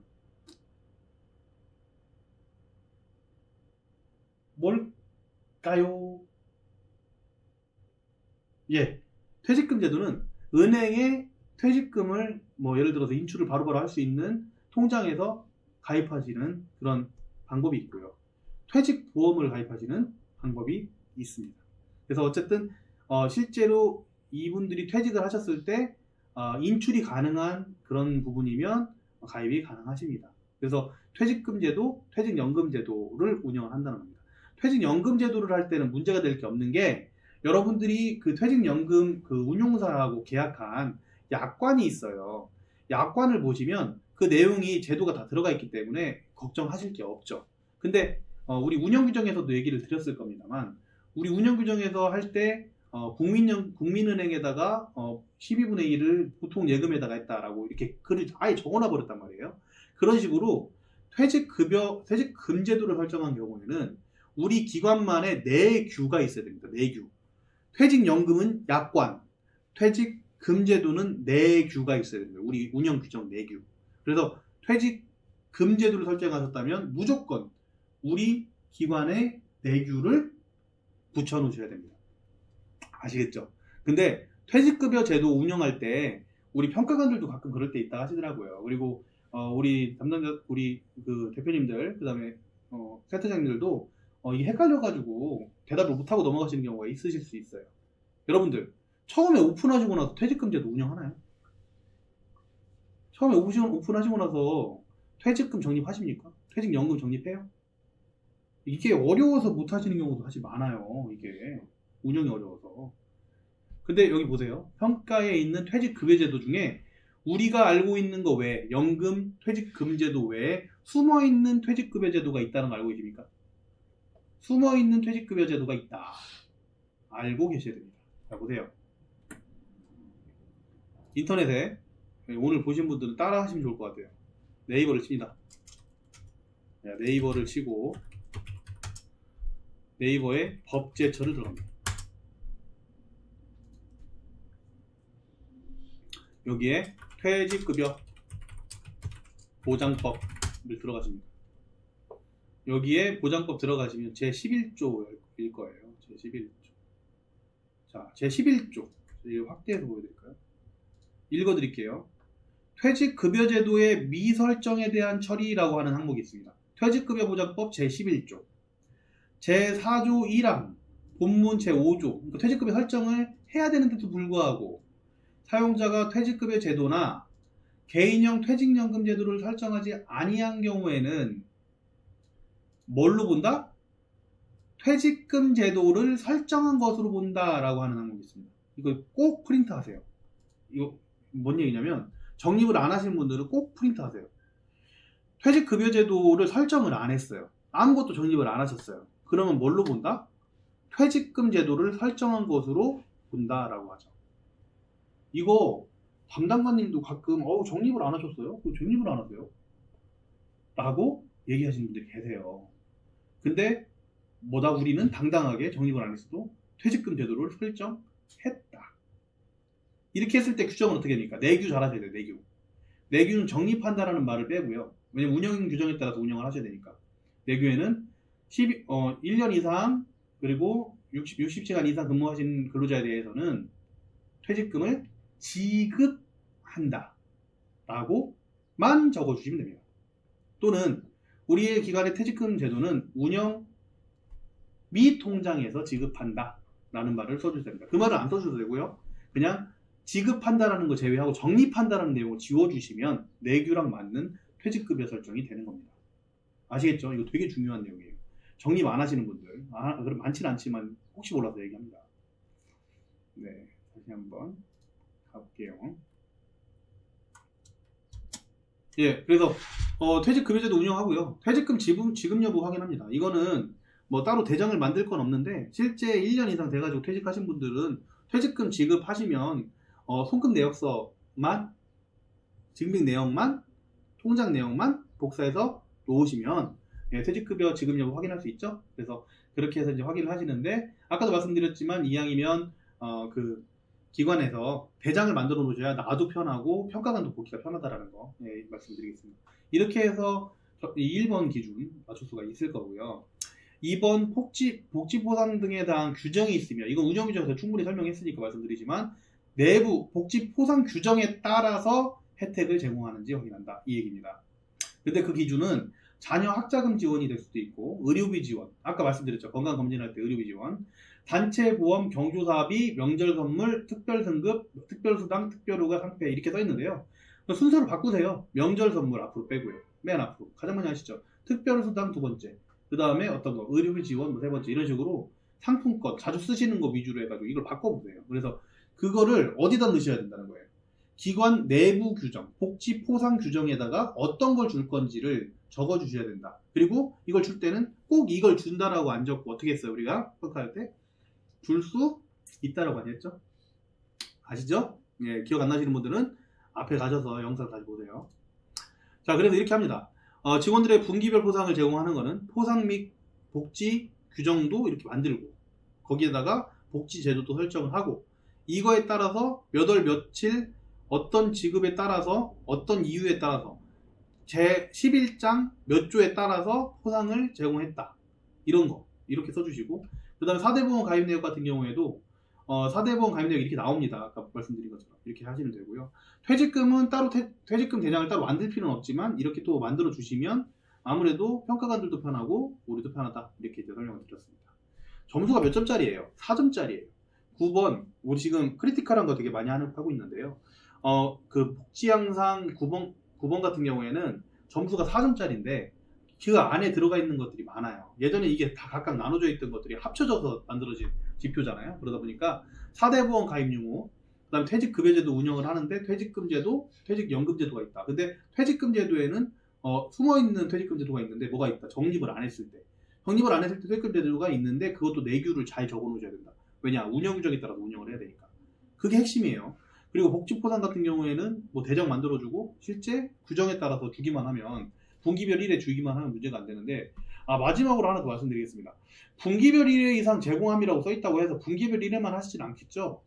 뭘까요? 예, 퇴직금 제도는 은행에 퇴직금을 뭐 예를 들어서 인출을 바로바로 할 수 있는 통장에서 가입하시는 그런 방법이 있고요. 퇴직보험을 가입하시는 방법이 있습니다. 그래서 어쨌든 실제로 이분들이 퇴직을 하셨을 때 인출이 가능한 그런 부분이면 가입이 가능하십니다. 그래서 퇴직금 제도, 퇴직연금 제도를 운영을 한다는 겁니다. 퇴직연금 제도를 할 때는 문제가 될 게 없는 게 여러분들이 그 퇴직연금 그 운용사하고 계약한 약관이 있어요. 약관을 보시면 그 내용이 제도가 다 들어가 있기 때문에 걱정하실 게 없죠. 근데 우리 운영규정에서도 얘기를 드렸을 겁니다만 우리 운영규정에서 할 때 국민은행에다가 12분의 1을 보통 예금에다가 했다라고 이렇게 글을 아예 적어놔 버렸단 말이에요. 그런 식으로 퇴직금 제도를 설정한 경우에는 우리 기관만의 내규가 있어야 됩니다. 내규. 퇴직연금은 약관, 퇴직금 제도는 내규가 있어야 됩니다. 우리 운영규정 내규. 그래서 퇴직금 제도를 설정하셨다면 무조건 우리 기관의 내규를 붙여놓으셔야 됩니다. 아시겠죠? 근데 퇴직급여 제도 운영할 때 우리 평가관들도 가끔 그럴 때 있다 하시더라고요. 그리고 우리 담당자, 우리 그 대표님들, 그 다음에 센터장님들도 이게 헷갈려가지고 대답을 못하고 넘어가시는 경우가 있으실 수 있어요. 여러분들 처음에 오픈하시고 나서 퇴직금 제도 운영하나요? 처음에 오픈하시고 나서 퇴직금 적립하십니까? 퇴직연금 적립해요? 이게 어려워서 못하시는 경우도 사실 많아요. 이게 운영이 어려워서. 근데 여기 보세요. 평가에 있는 퇴직급여제도 중에 우리가 알고 있는 거 외에 연금, 퇴직금제도 외에 숨어있는 퇴직급여제도가 있다는 거 알고 계십니까? 숨어있는 퇴직급여제도가 있다. 알고 계셔야 됩니다. 자, 보세요. 인터넷에 오늘 보신 분들은 따라 하시면 좋을 것 같아요. 네이버를 칩니다. 네이버를 치고 네이버에 법제처를 들어갑니다. 여기에 퇴직급여 보장법을 들어가십니다. 여기에 보장법 들어가시면 제11조일 거예요. 제11조. 자, 제11조. 확대해서 보여드릴까요? 읽어드릴게요. 퇴직급여제도의 미설정에 대한 처리라고 하는 항목이 있습니다. 퇴직급여 보장법 제11조. 제4조 1항, 본문 제5조. 그러니까 퇴직급여 설정을 해야 되는데도 불구하고 사용자가 퇴직급여 제도나 개인형 퇴직연금 제도를 설정하지 아니한 경우에는 뭘로 본다? 퇴직금 제도를 설정한 것으로 본다라고 하는 항목이 있습니다. 이거 꼭 프린트하세요. 이거 뭔 얘기냐면 적립을 안 하시는 분들은 꼭 프린트하세요. 퇴직급여 제도를 설정을 안 했어요. 아무것도 적립을 안 하셨어요. 그러면 뭘로 본다? 퇴직금 제도를 설정한 것으로 본다라고 하죠. 이거 담당관님도 가끔 적립을 안 하셨어요? 적립을 안 하세요? 라고 얘기하시는 분들이 계세요. 근데 우리는 당당하게 적립을 안 했어도 퇴직금 제도를 설정했다. 이렇게 했을 때 규정은 어떻게 됩니까? 내규 잘 하셔야 돼요. 내규. 내규는 적립한다라는 말을 빼고요. 왜냐면 운영 규정에 따라서 운영을 하셔야 되니까. 내규에는 1년 이상 그리고 60시간 이상 근무하신 근로자에 대해서는 퇴직금을 지급한다 라고만 적어주시면 됩니다. 또는 우리의 기관의 퇴직금 제도는 운영 미 통장에서 지급한다 라는 말을 써주셔야 됩니다. 그 말을 안 써주셔도 되고요. 그냥 지급한다라는 거 제외하고 적립한다라는 내용을 지워주시면 내규랑 맞는 퇴직급여 설정이 되는 겁니다. 아시겠죠? 이거 되게 중요한 내용이에요. 적립 안 하시는 분들, 그럼 많지는 않지만 혹시 몰라서 얘기합니다. 네, 다시 한번 가볼게요. 예, 그래서 퇴직급여제도 운영하고요. 퇴직금 지급 여부 확인합니다. 이거는 뭐 따로 대장을 만들 건 없는데 실제 1년 이상 돼가지고 퇴직하신 분들은 퇴직금 지급하시면 송금 내역서만, 증빙 내역만, 통장 내역만 복사해서 놓으시면 퇴직급여 지급 여부 확인할 수 있죠. 그래서 그렇게 해서 이제 확인을 하시는데 아까도 말씀드렸지만 이왕이면 그 기관에서 대장을 만들어 놓으셔야 나도 편하고 평가관도 보기가 편하다라는 거 말씀드리겠습니다. 이렇게 해서 1번 기준 맞출 수가 있을 거고요. 2번 복지 보상 등에 대한 규정이 있으며, 이건 운영규정에서 충분히 설명했으니까 말씀드리지만, 내부 복지 보상 규정에 따라서 혜택을 제공하는지 확인한다, 이 얘기입니다. 근데 그 기준은 자녀 학자금 지원이 될 수도 있고, 의료비 지원, 아까 말씀드렸죠, 건강검진할 때 의료비 지원, 단체 보험, 경조사비, 명절 선물, 특별 승급, 특별수당, 특별휴가, 상패, 이렇게 써 있는데요. 순서를 바꾸세요. 명절 선물 앞으로 빼고요. 맨 앞으로 가장 많이 하시죠. 특별수당 두 번째, 그 다음에 어떤 거 의료비 지원 뭐 세 번째, 이런 식으로 상품권 자주 쓰시는 거 위주로 해가지고 이걸 바꿔보세요. 그래서 그거를 어디다 넣으셔야 된다는 거예요. 기관 내부 규정, 복지 포상 규정에다가 어떤 걸 줄 건지를 적어 주셔야 된다. 그리고 이걸 줄 때는 꼭 이걸 준다라고 안 적고 어떻게 했어요? 우리가 평가할 때 줄 수 있다라고 많이 했죠. 아시죠? 예, 기억 안 나시는 분들은 앞에 가셔서 영상 다시 보세요. 자, 그래서 이렇게 합니다. 직원들의 분기별 포상을 제공하는 것은 포상 및 복지 규정도 이렇게 만들고, 거기에다가 복지 제도도 설정을 하고, 이거에 따라서 몇 월 며칠 어떤 지급에 따라서 어떤 이유에 따라서 제 11장 몇 조에 따라서 포상을 제공했다, 이런 거 이렇게 써주시고, 그 다음에 4대 보험 가입 내역 같은 경우에도 4대 보험 가입 내역이 이렇게 나옵니다. 아까 말씀드린 것처럼 이렇게 하시면 되고요. 퇴직금은 따로 퇴직금 대장을 따로 만들 필요는 없지만 이렇게 또 만들어 주시면 아무래도 평가관들도 편하고 우리도 편하다, 이렇게 이제 설명을 드렸습니다. 점수가 몇 점짜리예요? 4점짜리예요. 9번, 우리 지금 크리티컬한 거 되게 많이 하고 있는데요. 그 복지 향상 9번 같은 경우에는 점수가 4점짜리인데 그 안에 들어가 있는 것들이 많아요. 예전에 이게 다 각각 나눠져 있던 것들이 합쳐져서 만들어진 지표잖아요. 그러다 보니까 4대 보험 가입 유무, 그 다음에 퇴직급여제도 운영을 하는데 퇴직금제도, 퇴직연금제도가 있다. 근데 퇴직금제도에는 숨어있는 퇴직금제도가 있는데 뭐가 있다? 적립을 안 했을 때. 적립을 안 했을 때 퇴직금제도가 있는데 그것도 내규를 잘 적어 놓으셔야 된다. 왜냐? 운영 규정에 따라서 운영을 해야 되니까. 그게 핵심이에요. 그리고 복지포상 같은 경우에는 뭐 대정 만들어주고 실제 규정에 따라서 주기만 하면, 분기별 1회 주기만 하면 문제가 안 되는데, 마지막으로 하나 더 말씀드리겠습니다. 분기별 1회 이상 제공함이라고 써있다고 해서 분기별 1회만 하시진 않겠죠?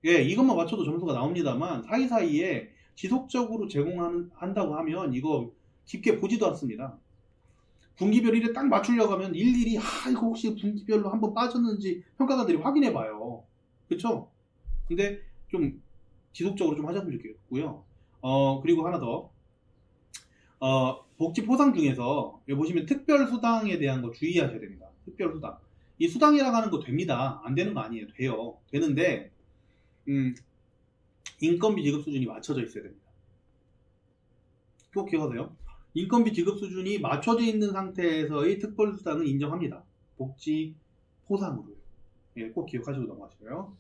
예, 이것만 맞춰도 점수가 나옵니다만 사이사이에 지속적으로 제공한다고 하면 이거 깊게 보지도 않습니다. 분기별 1회 딱 맞추려고 하면 일일이 이거 혹시 분기별로 한번 빠졌는지 평가관들이 확인해 봐요. 그쵸? 근데 좀 지속적으로 좀 하셨으면 좋겠고요. 그리고 하나 더, 복지 포상 중에서 여기 보시면 특별수당에 대한 거 주의하셔야 됩니다. 특별수당. 이 수당이라고 하는 거 됩니다. 안 되는 거 아니에요. 돼요. 되는데, 인건비 지급 수준이 맞춰져 있어야 됩니다. 꼭 기억하세요. 인건비 지급 수준이 맞춰져 있는 상태에서의 특별수당은 인정합니다. 복지 포상으로요. 예, 꼭 기억하시고 넘어가시고요.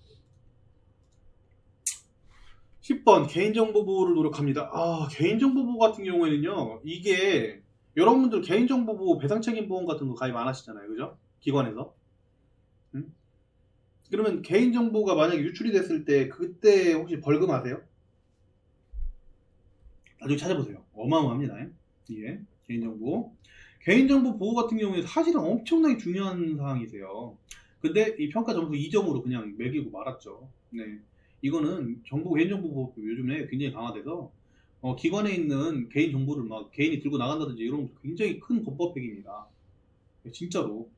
10번 개인정보 보호를 노력합니다. 개인정보 보호 같은 경우에는요, 이게 여러분들 개인정보 보호 배상책임 보험 같은 거 가입 안 하시잖아요. 그죠? 기관에서. 그러면 개인정보가 만약에 유출이 됐을 때 그때 혹시 벌금 아세요? 나중에 찾아보세요. 어마어마합니다. 이게 개인정보 보호 같은 경우에 사실은 엄청나게 중요한 사항이세요. 근데 이 평가 점수 2점으로 그냥 매기고 말았죠. 네. 이거는 개인정보 보호 요즘에 굉장히 강화돼서 기관에 있는 개인정보를 막 개인이 들고 나간다든지 이런 것도 굉장히 큰 범법 획입니다. 진짜로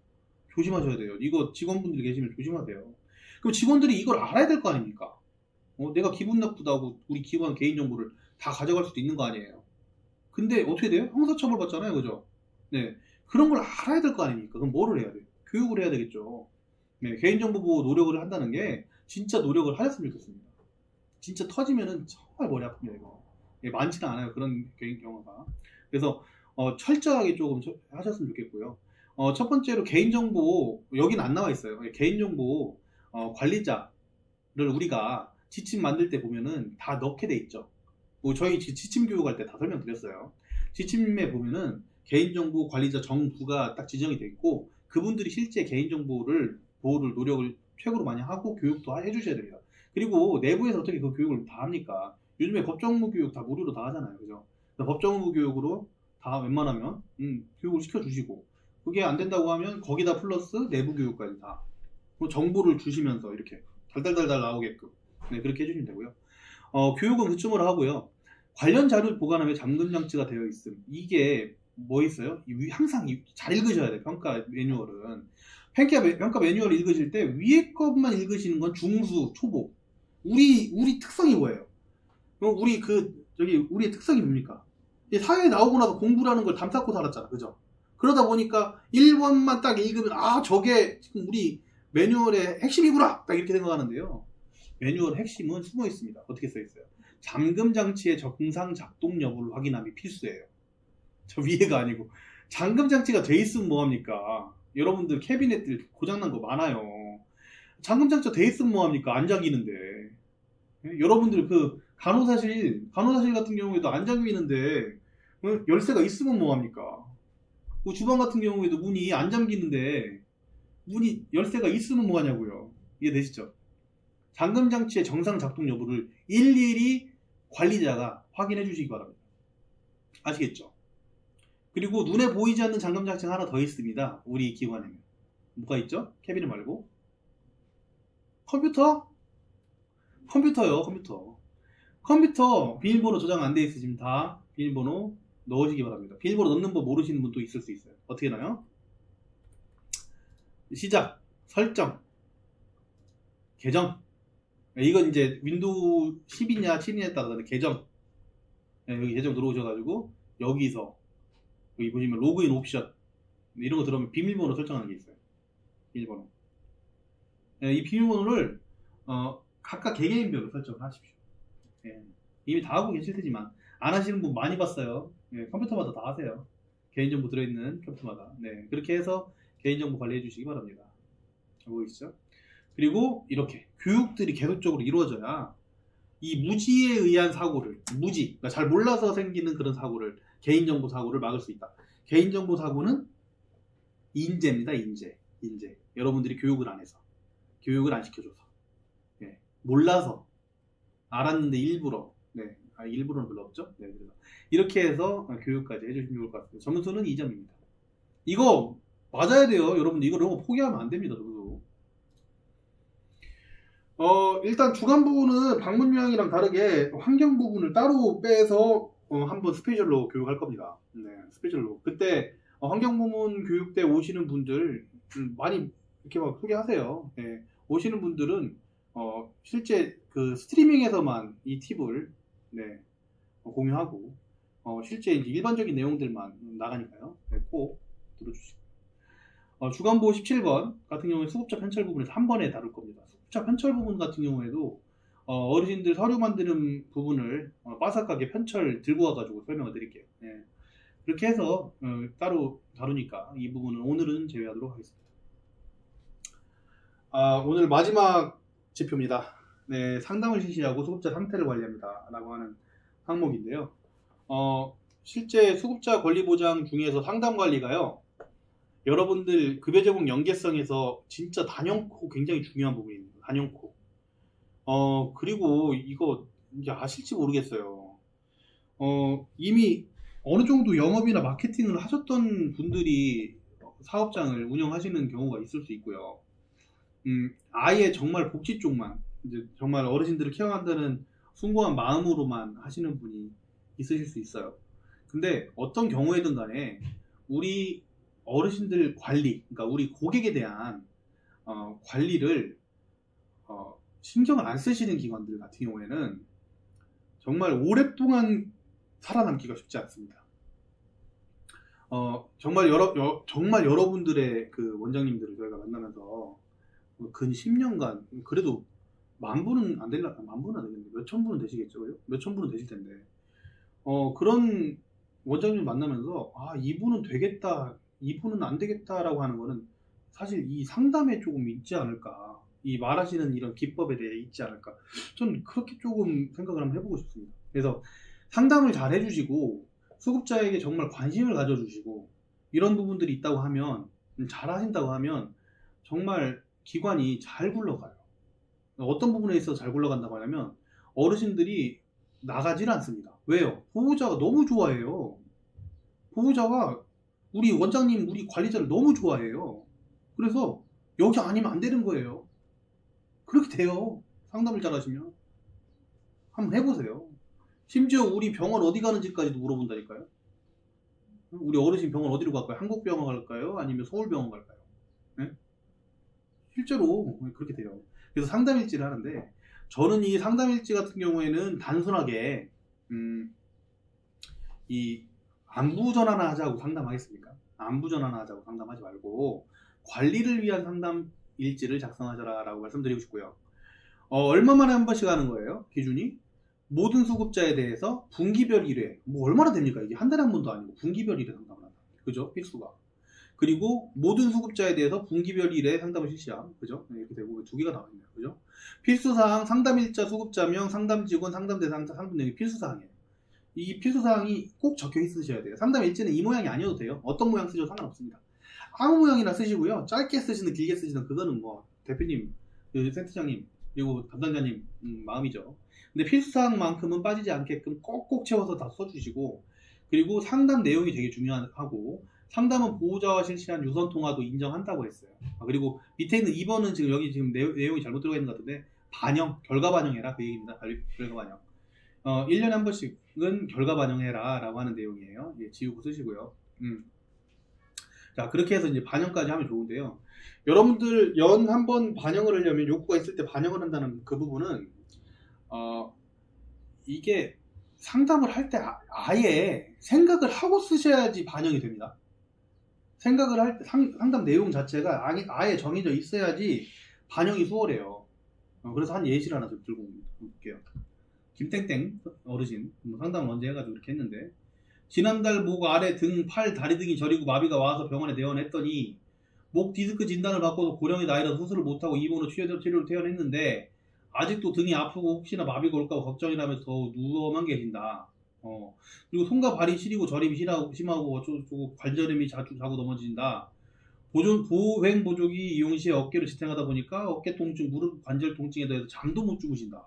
조심하셔야 돼요. 이거 직원분들이 계시면 조심하세요. 그럼 직원들이 이걸 알아야 될 거 아닙니까? 내가 기분 나쁘다고 우리 기관 개인정보를 다 가져갈 수도 있는 거 아니에요. 근데 어떻게 돼요? 형사처벌 받잖아요. 그죠? 네. 그런 걸 알아야 될 거 아닙니까? 그럼 뭐를 해야 돼요? 교육을 해야 되겠죠. 네. 개인정보 보호 노력을 한다는 게 진짜 노력을 하셨으면 좋겠습니다. 진짜 터지면은 정말 머리 아픕니다. 이거. 예, 많지는 않아요. 그런 개인 경우가. 그래서 철저하게 조금 하셨으면 좋겠고요. 첫 번째로 개인정보, 여기는 안 나와 있어요. 개인정보 관리자를 우리가 지침 만들 때 보면은 다 넣게 돼 있죠. 뭐 저희 지침 교육할 때 다 설명드렸어요. 지침에 보면은 개인정보 관리자 정부가 딱 지정이 돼 있고, 그분들이 실제 개인정보를 보호를 노력을 최고로 많이 하고 교육도 해주셔야 됩니다. 그리고 내부에서 어떻게 그 교육을 다 합니까? 요즘에 법정무 교육 다 무료로 다 하잖아요. 그죠? 법정무 교육으로 다 웬만하면 교육을 시켜주시고, 그게 안 된다고 하면 거기다 플러스 내부 교육까지 다 정보를 주시면서 이렇게 달달달달 나오게끔, 네, 그렇게 해주시면 되고요. 교육은 그쯤으로 하고요. 관련 자료를 보관하며 잠금 장치가 되어 있음. 이게 뭐 있어요? 항상 잘 읽으셔야 돼요. 평가 매뉴얼은. 평가 매뉴얼을 읽으실 때 위에 것만 읽으시는 건 중수, 초보. 우리 특성이 뭐예요? 우리의 특성이 뭡니까? 사회에 나오고 나서 공부라는 걸 담쌓고 살았잖아. 그죠? 그러다 보니까 1번만 딱 읽으면, 저게 지금 우리 매뉴얼의 핵심이구나! 딱 이렇게 생각하는데요. 매뉴얼 핵심은 숨어 있습니다. 어떻게 써 있어요? 잠금 장치의 정상 작동 여부를 확인함이 필수예요. 저 위에가 아니고. 잠금 장치가 돼 있으면 뭐합니까? 여러분들 캐비넷들 고장난 거 많아요. 잠금 장치가 돼 있으면 뭐합니까? 안 잠기는데. 여러분들 간호사실 같은 경우에도 안 잠기는데 열쇠가 있으면 뭐합니까? 주방 같은 경우에도 문이 안 잠기는데 열쇠가 있으면 뭐하냐고요. 이해되시죠? 잠금 장치의 정상 작동 여부를 일일이 관리자가 확인해 주시기 바랍니다. 아시겠죠? 그리고 눈에 보이지 않는 잠금 장치가 하나 더 있습니다. 우리 기관에는. 뭐가 있죠? 캐비넷 말고. 컴퓨터요. 컴퓨터 비밀번호 저장 안 돼 있으시면 다 비밀번호 넣으시기 바랍니다. 비밀번호 넣는 법 모르시는 분도 있을 수 있어요. 어떻게 나요? 시작, 설정, 계정. 이건 이제 윈도우 10이냐 7이냐에 따라 계정. 여기 계정 들어오셔가지고 여기서 여기 보시면 로그인 옵션 이런 거 들어오면 비밀번호 설정하는 게 있어요. 비밀번호. 이 비밀번호를 각각 개개인별로 설정을 하십시오. 이미 다 하고 계실 테지만 안 하시는 분 많이 봤어요. 컴퓨터마다 다 하세요. 개인정보 들어있는 컴퓨터마다. 그렇게 해서 개인정보 관리해 주시기 바랍니다. 보이시죠? 그리고 이렇게 교육들이 계속적으로 이루어져야 이 무지에 의한 사고를, 그러니까 잘 몰라서 생기는 그런 사고를, 개인정보 사고를 막을 수 있다. 개인정보 사고는 인재입니다. 인재. 여러분들이 교육을 안 해서, 교육을 안 시켜줘서, 몰라서, 알았는데 일부러, 일부러는 별로 없죠. 그래서 이렇게 해서 교육까지 해주시면 좋을 것 같습니다. 점수는 2점입니다. 이거 맞아야 돼요. 여러분들 이런 거 포기하면 안 됩니다. 저도. 일단 주간 부분은 방문 요양이랑 다르게 환경 부분을 따로 빼서 한번 스페셜로 교육할 겁니다. 스페셜로. 그때 환경 부문 교육 때 오시는 분들 많이 이렇게 막 소개하세요. 오시는 분들은 실제 그 스트리밍에서만 이 팁을 공유하고 실제 이제 일반적인 내용들만 나가니까요. 꼭 들어주시고. 주간보 17번 같은 경우에 수급자 편철 부분에서 한 번에 다룰 겁니다. 수급자 편철 부분 같은 경우에도 어르신들 서류 만드는 부분을 빠삭하게 편철 들고 와가지고 설명을 드릴게요. 그렇게 해서 따로 다루니까 이 부분은 오늘은 제외하도록 하겠습니다. 오늘 마지막 지표입니다. 상담을 실시하고 수급자 상태를 관리합니다 라고 하는 항목인데요. 실제 수급자 권리 보장 중에서 상담 관리가요, 여러분들 급여 제공 연계성에서 진짜 단연코 굉장히 중요한 부분입니다. 단연코. 그리고 이거 이제 아실지 모르겠어요. 이미 어느 정도 영업이나 마케팅을 하셨던 분들이 사업장을 운영하시는 경우가 있을 수 있고요. 아예 정말 복지 쪽만, 이제 정말 어르신들을 케어한다는 숭고한 마음으로만 하시는 분이 있으실 수 있어요. 근데 어떤 경우에든 간에 우리 어르신들 관리, 그러니까 우리 고객에 대한 관리를 신경을 안 쓰시는 기관들 같은 경우에는 정말 오랫동안 살아남기가 쉽지 않습니다. 정말 여러분들의 그 원장님들을 저희가 만나면서 근 10년간 그래도 만 분은 안 되겠는데 몇천 분은 되시겠죠? 몇천 분은 되실 텐데 그런 원장님 만나면서 이분은 되겠다, 이분은 안 되겠다라고 하는 거는 사실 이 상담에 조금 있지 않을까, 이 말하시는 이런 기법에 대해 있지 않을까, 저는 그렇게 조금 생각을 한번 해보고 싶습니다. 그래서 상담을 잘 해주시고 수급자에게 정말 관심을 가져주시고 이런 부분들이 있다고 하면, 잘 하신다고 하면 정말 기관이 잘 굴러가요. 어떤 부분에 있어서 잘 굴러간다고 하냐면 어르신들이 나가질 않습니다. 왜요? 보호자가 너무 좋아해요. 보호자가 우리 원장님, 우리 관리자를 너무 좋아해요. 그래서 여기 아니면 안 되는 거예요. 그렇게 돼요. 상담을 잘 하시면. 한번 해보세요. 심지어 우리 병원 어디 가는지까지도 물어본다니까요. 우리 어르신 병원 어디로 갈까요? 한국병원 갈까요? 아니면 서울병원 갈까요? 네? 실제로 그렇게 돼요. 그래서 상담일지를 하는데 저는 이 상담일지 같은 경우에는 단순하게 이 안부 전화나 하자고 상담하겠습니까? 안부 전화나 하자고 상담하지 말고 관리를 위한 상담 일지를 작성하셔라 라고 말씀드리고 싶고요. 얼마 만에 한 번씩 하는 거예요? 기준이? 모든 수급자에 대해서 분기별 1회. 뭐 얼마나 됩니까? 이게 한 달에 한 번도 아니고 분기별 1회 상담을 한다. 그죠? 필수가. 그리고 모든 수급자에 대해서 분기별 1회 상담을 실시함. 그죠? 네, 이렇게 되고 두 개가 나와있네요. 그죠? 필수사항, 상담일자, 수급자명, 상담직원, 상담대상자, 상담내용이 필수사항이에요. 이 필수사항이 꼭 적혀 있으셔야 돼요. 상담일지는 이 모양이 아니어도 돼요. 어떤 모양 쓰셔도 상관없습니다. 아무 모양이나 쓰시고요. 짧게 쓰시든 길게 쓰시든 그거는 뭐 대표님, 센터장님 그리고 담당자님 마음이죠. 근데 필수사항만큼은 빠지지 않게끔 꼭꼭 채워서 다 써주시고, 그리고 상담 내용이 되게 중요하고, 상담은 보호자와 실시한 유선 통화도 인정한다고 했어요. 그리고 밑에 있는 2번은 지금 여기 지금 내용이 잘못 들어가 있는 것 같은데, 결과 반영해라 그 얘기입니다. 결과 반영. 1년에 한 번씩은 결과 반영해라 라고 하는 내용이에요. 예, 지우고 쓰시고요. 자, 그렇게 해서 이제 반영까지 하면 좋은데요. 여러분들 연 한 번 반영을 하려면 욕구가 있을 때 반영을 한다는 그 부분은 이게 상담을 할 때 아예 생각을 하고 쓰셔야지 반영이 됩니다. 생각을 할 때 상담 내용 자체가 아예 정해져 있어야지 반영이 수월해요. 그래서 한 예시를 하나 좀 들고 올게요. 김땡땡 어르신 상담을 언제 해가지고 이렇게 했는데, 지난달 목 아래 등, 팔, 다리 등이 저리고 마비가 와서 병원에 내원했더니 목 디스크 진단을 받고도 고령의 나이라 수술을 못하고 입원후 치료를 퇴원했는데 아직도 등이 아프고 혹시나 마비가 올까 걱정이라면서 더 누워만 계신다. 그리고 손과 발이 시리고 저림이 심하고 어쩌고 관절염이 자주 자고 넘어진다. 보행 보조기 이용 시에 어깨를 지탱하다 보니까 어깨 통증, 무릎 관절 통증에 대해서 잠도 못 주무신다.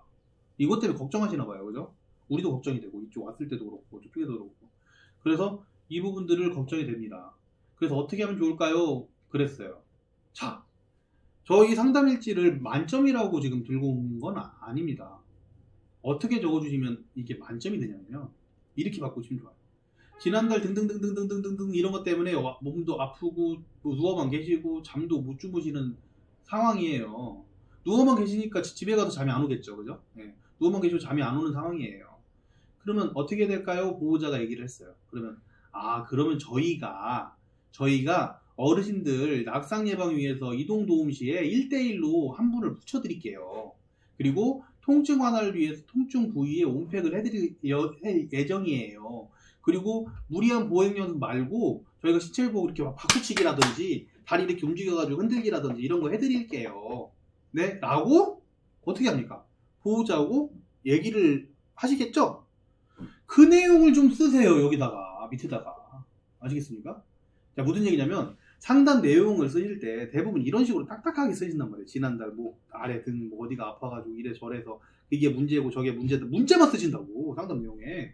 이것 때문에 걱정하시나 봐요. 그죠? 우리도 걱정이 되고, 이쪽 왔을 때도 그렇고 저쪽에도 그렇고. 그래서 이 부분들을 걱정이 됩니다. 그래서 어떻게 하면 좋을까요? 그랬어요. 자, 저희 상담일지를 만점이라고 지금 들고 온 건 아닙니다. 어떻게 적어주시면 이게 만점이 되냐면요, 이렇게 바꾸시면 좋아요. 지난달 등등등등등등등 이런 것 때문에 몸도 아프고 누워만 계시고 잠도 못 주무시는 상황이에요. 누워만 계시니까 집에 가도 잠이 안 오겠죠. 그죠? 네. 누워만 계시고 잠이 안 오는 상황이에요. 그러면 어떻게 될까요? 보호자가 얘기를 했어요. 그러면 저희가 어르신들 낙상 예방 위해서 이동 도움 시에 1대1로 한 분을 붙여드릴게요. 그리고 통증 완화를 위해서 통증 부위에 온팩을 해드릴 예정이에요. 그리고 무리한 보행 연습 말고 저희가 신체 회복 이렇게 막 박수치기라든지 다리 이렇게 움직여가지고 흔들기라든지 이런 거 해드릴게요. 네? 라고 어떻게 합니까? 보호자하고 얘기를 하시겠죠? 그 내용을 좀 쓰세요. 여기다가 밑에다가. 아시겠습니까? 자, 무슨 얘기냐면 상담 내용을 쓰실 때 대부분 이런 식으로 딱딱하게 쓰신단 말이에요. 지난달 목 아래 등 뭐 어디가 아파가지고 이래 저래서 이게 문제고 저게 문제다. 문제만 쓰신다고. 상담 내용에.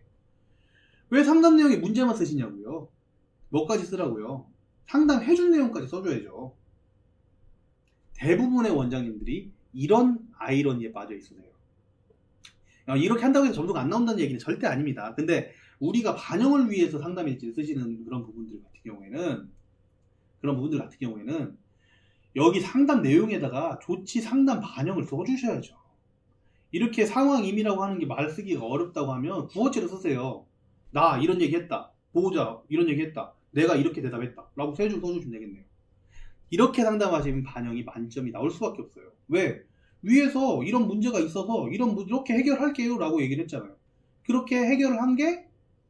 왜 상담 내용에 문제만 쓰시냐고요? 뭐까지 쓰라고요? 상담해준 내용까지 써줘야죠. 대부분의 원장님들이 이런 아이러니에 빠져 있으세요. 이렇게 한다고 해서 점수가 안 나온다는 얘기는 절대 아닙니다. 근데 우리가 반영을 위해서 상담일지를 쓰시는 그런 부분들 같은 경우에는 여기 상담 내용에다가 조치 상담 반영을 써주셔야죠. 이렇게 상황임이라고 하는 게 말 쓰기가 어렵다고 하면 구어체로 쓰세요. 나 이런 얘기 했다. 보호자 이런 얘기 했다. 내가 이렇게 대답했다. 라고 세 줄 써주시면 되겠네요. 이렇게 상담하시면 반영이 만점이 나올 수밖에 없어요. 왜? 위에서 이런 문제가 있어서 이렇게 해결할게요 라고 얘기를 했잖아요. 그렇게 해결을 한 게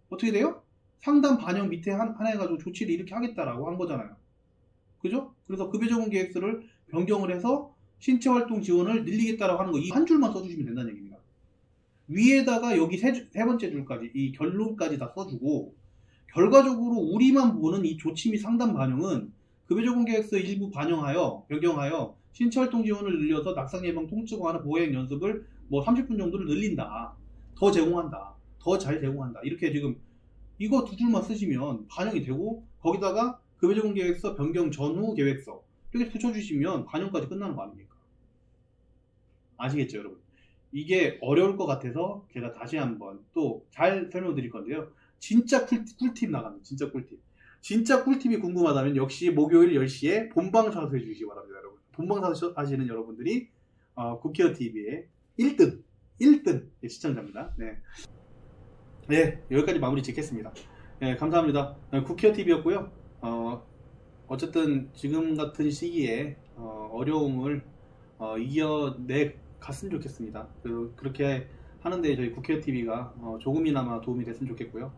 어떻게 돼요? 상담 반영 밑에 하나 해가지고 조치를 이렇게 하겠다라고 한 거잖아요. 그죠? 그래서 급여적용 계획서를 변경을 해서 신체활동 지원을 늘리겠다라고 하는 거 이 한 줄만 써주시면 된다는 얘기입니다. 위에다가 여기 세 번째 줄까지 이 결론까지 다 써주고, 결과적으로 우리만 보는 이 조치 및 상담 반영은 급여적용 계획서 일부 변경하여 신체활동 지원을 늘려서 낙상 예방, 통증 완화, 보행 연습을 뭐 30분 정도를 늘린다. 더 제공한다. 더 잘 제공한다. 이렇게 지금 이거 두 줄만 쓰시면 반영이 되고, 거기다가 급여적용 계획서 변경 전후 계획서 이렇게 붙여주시면 반영까지 끝나는 거 아닙니까? 아시겠죠, 여러분? 이게 어려울 것 같아서 제가 다시 한번 또 잘 설명드릴 건데요. 진짜 꿀팁 나갑니다. 진짜 꿀팁. 진짜 꿀팁이 궁금하다면 역시 목요일 10시에 본방 사수해 주시기 바랍니다, 여러분. 본방 사수 하시는 여러분들이 국회어 TV의 1등 시청자입니다. 네. 네, 여기까지 마무리 짓겠습니다. 네, 감사합니다. 국회어 TV였고요. 어쨌든 지금 같은 시기에 어려움을 이겨내 갔으면 좋겠습니다. 그렇게 하는데 저희 국회어 TV가 조금이나마 도움이 됐으면 좋겠고요.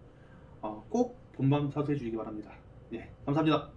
꼭 본방 사수해 주시기 바랍니다. 예, 감사합니다.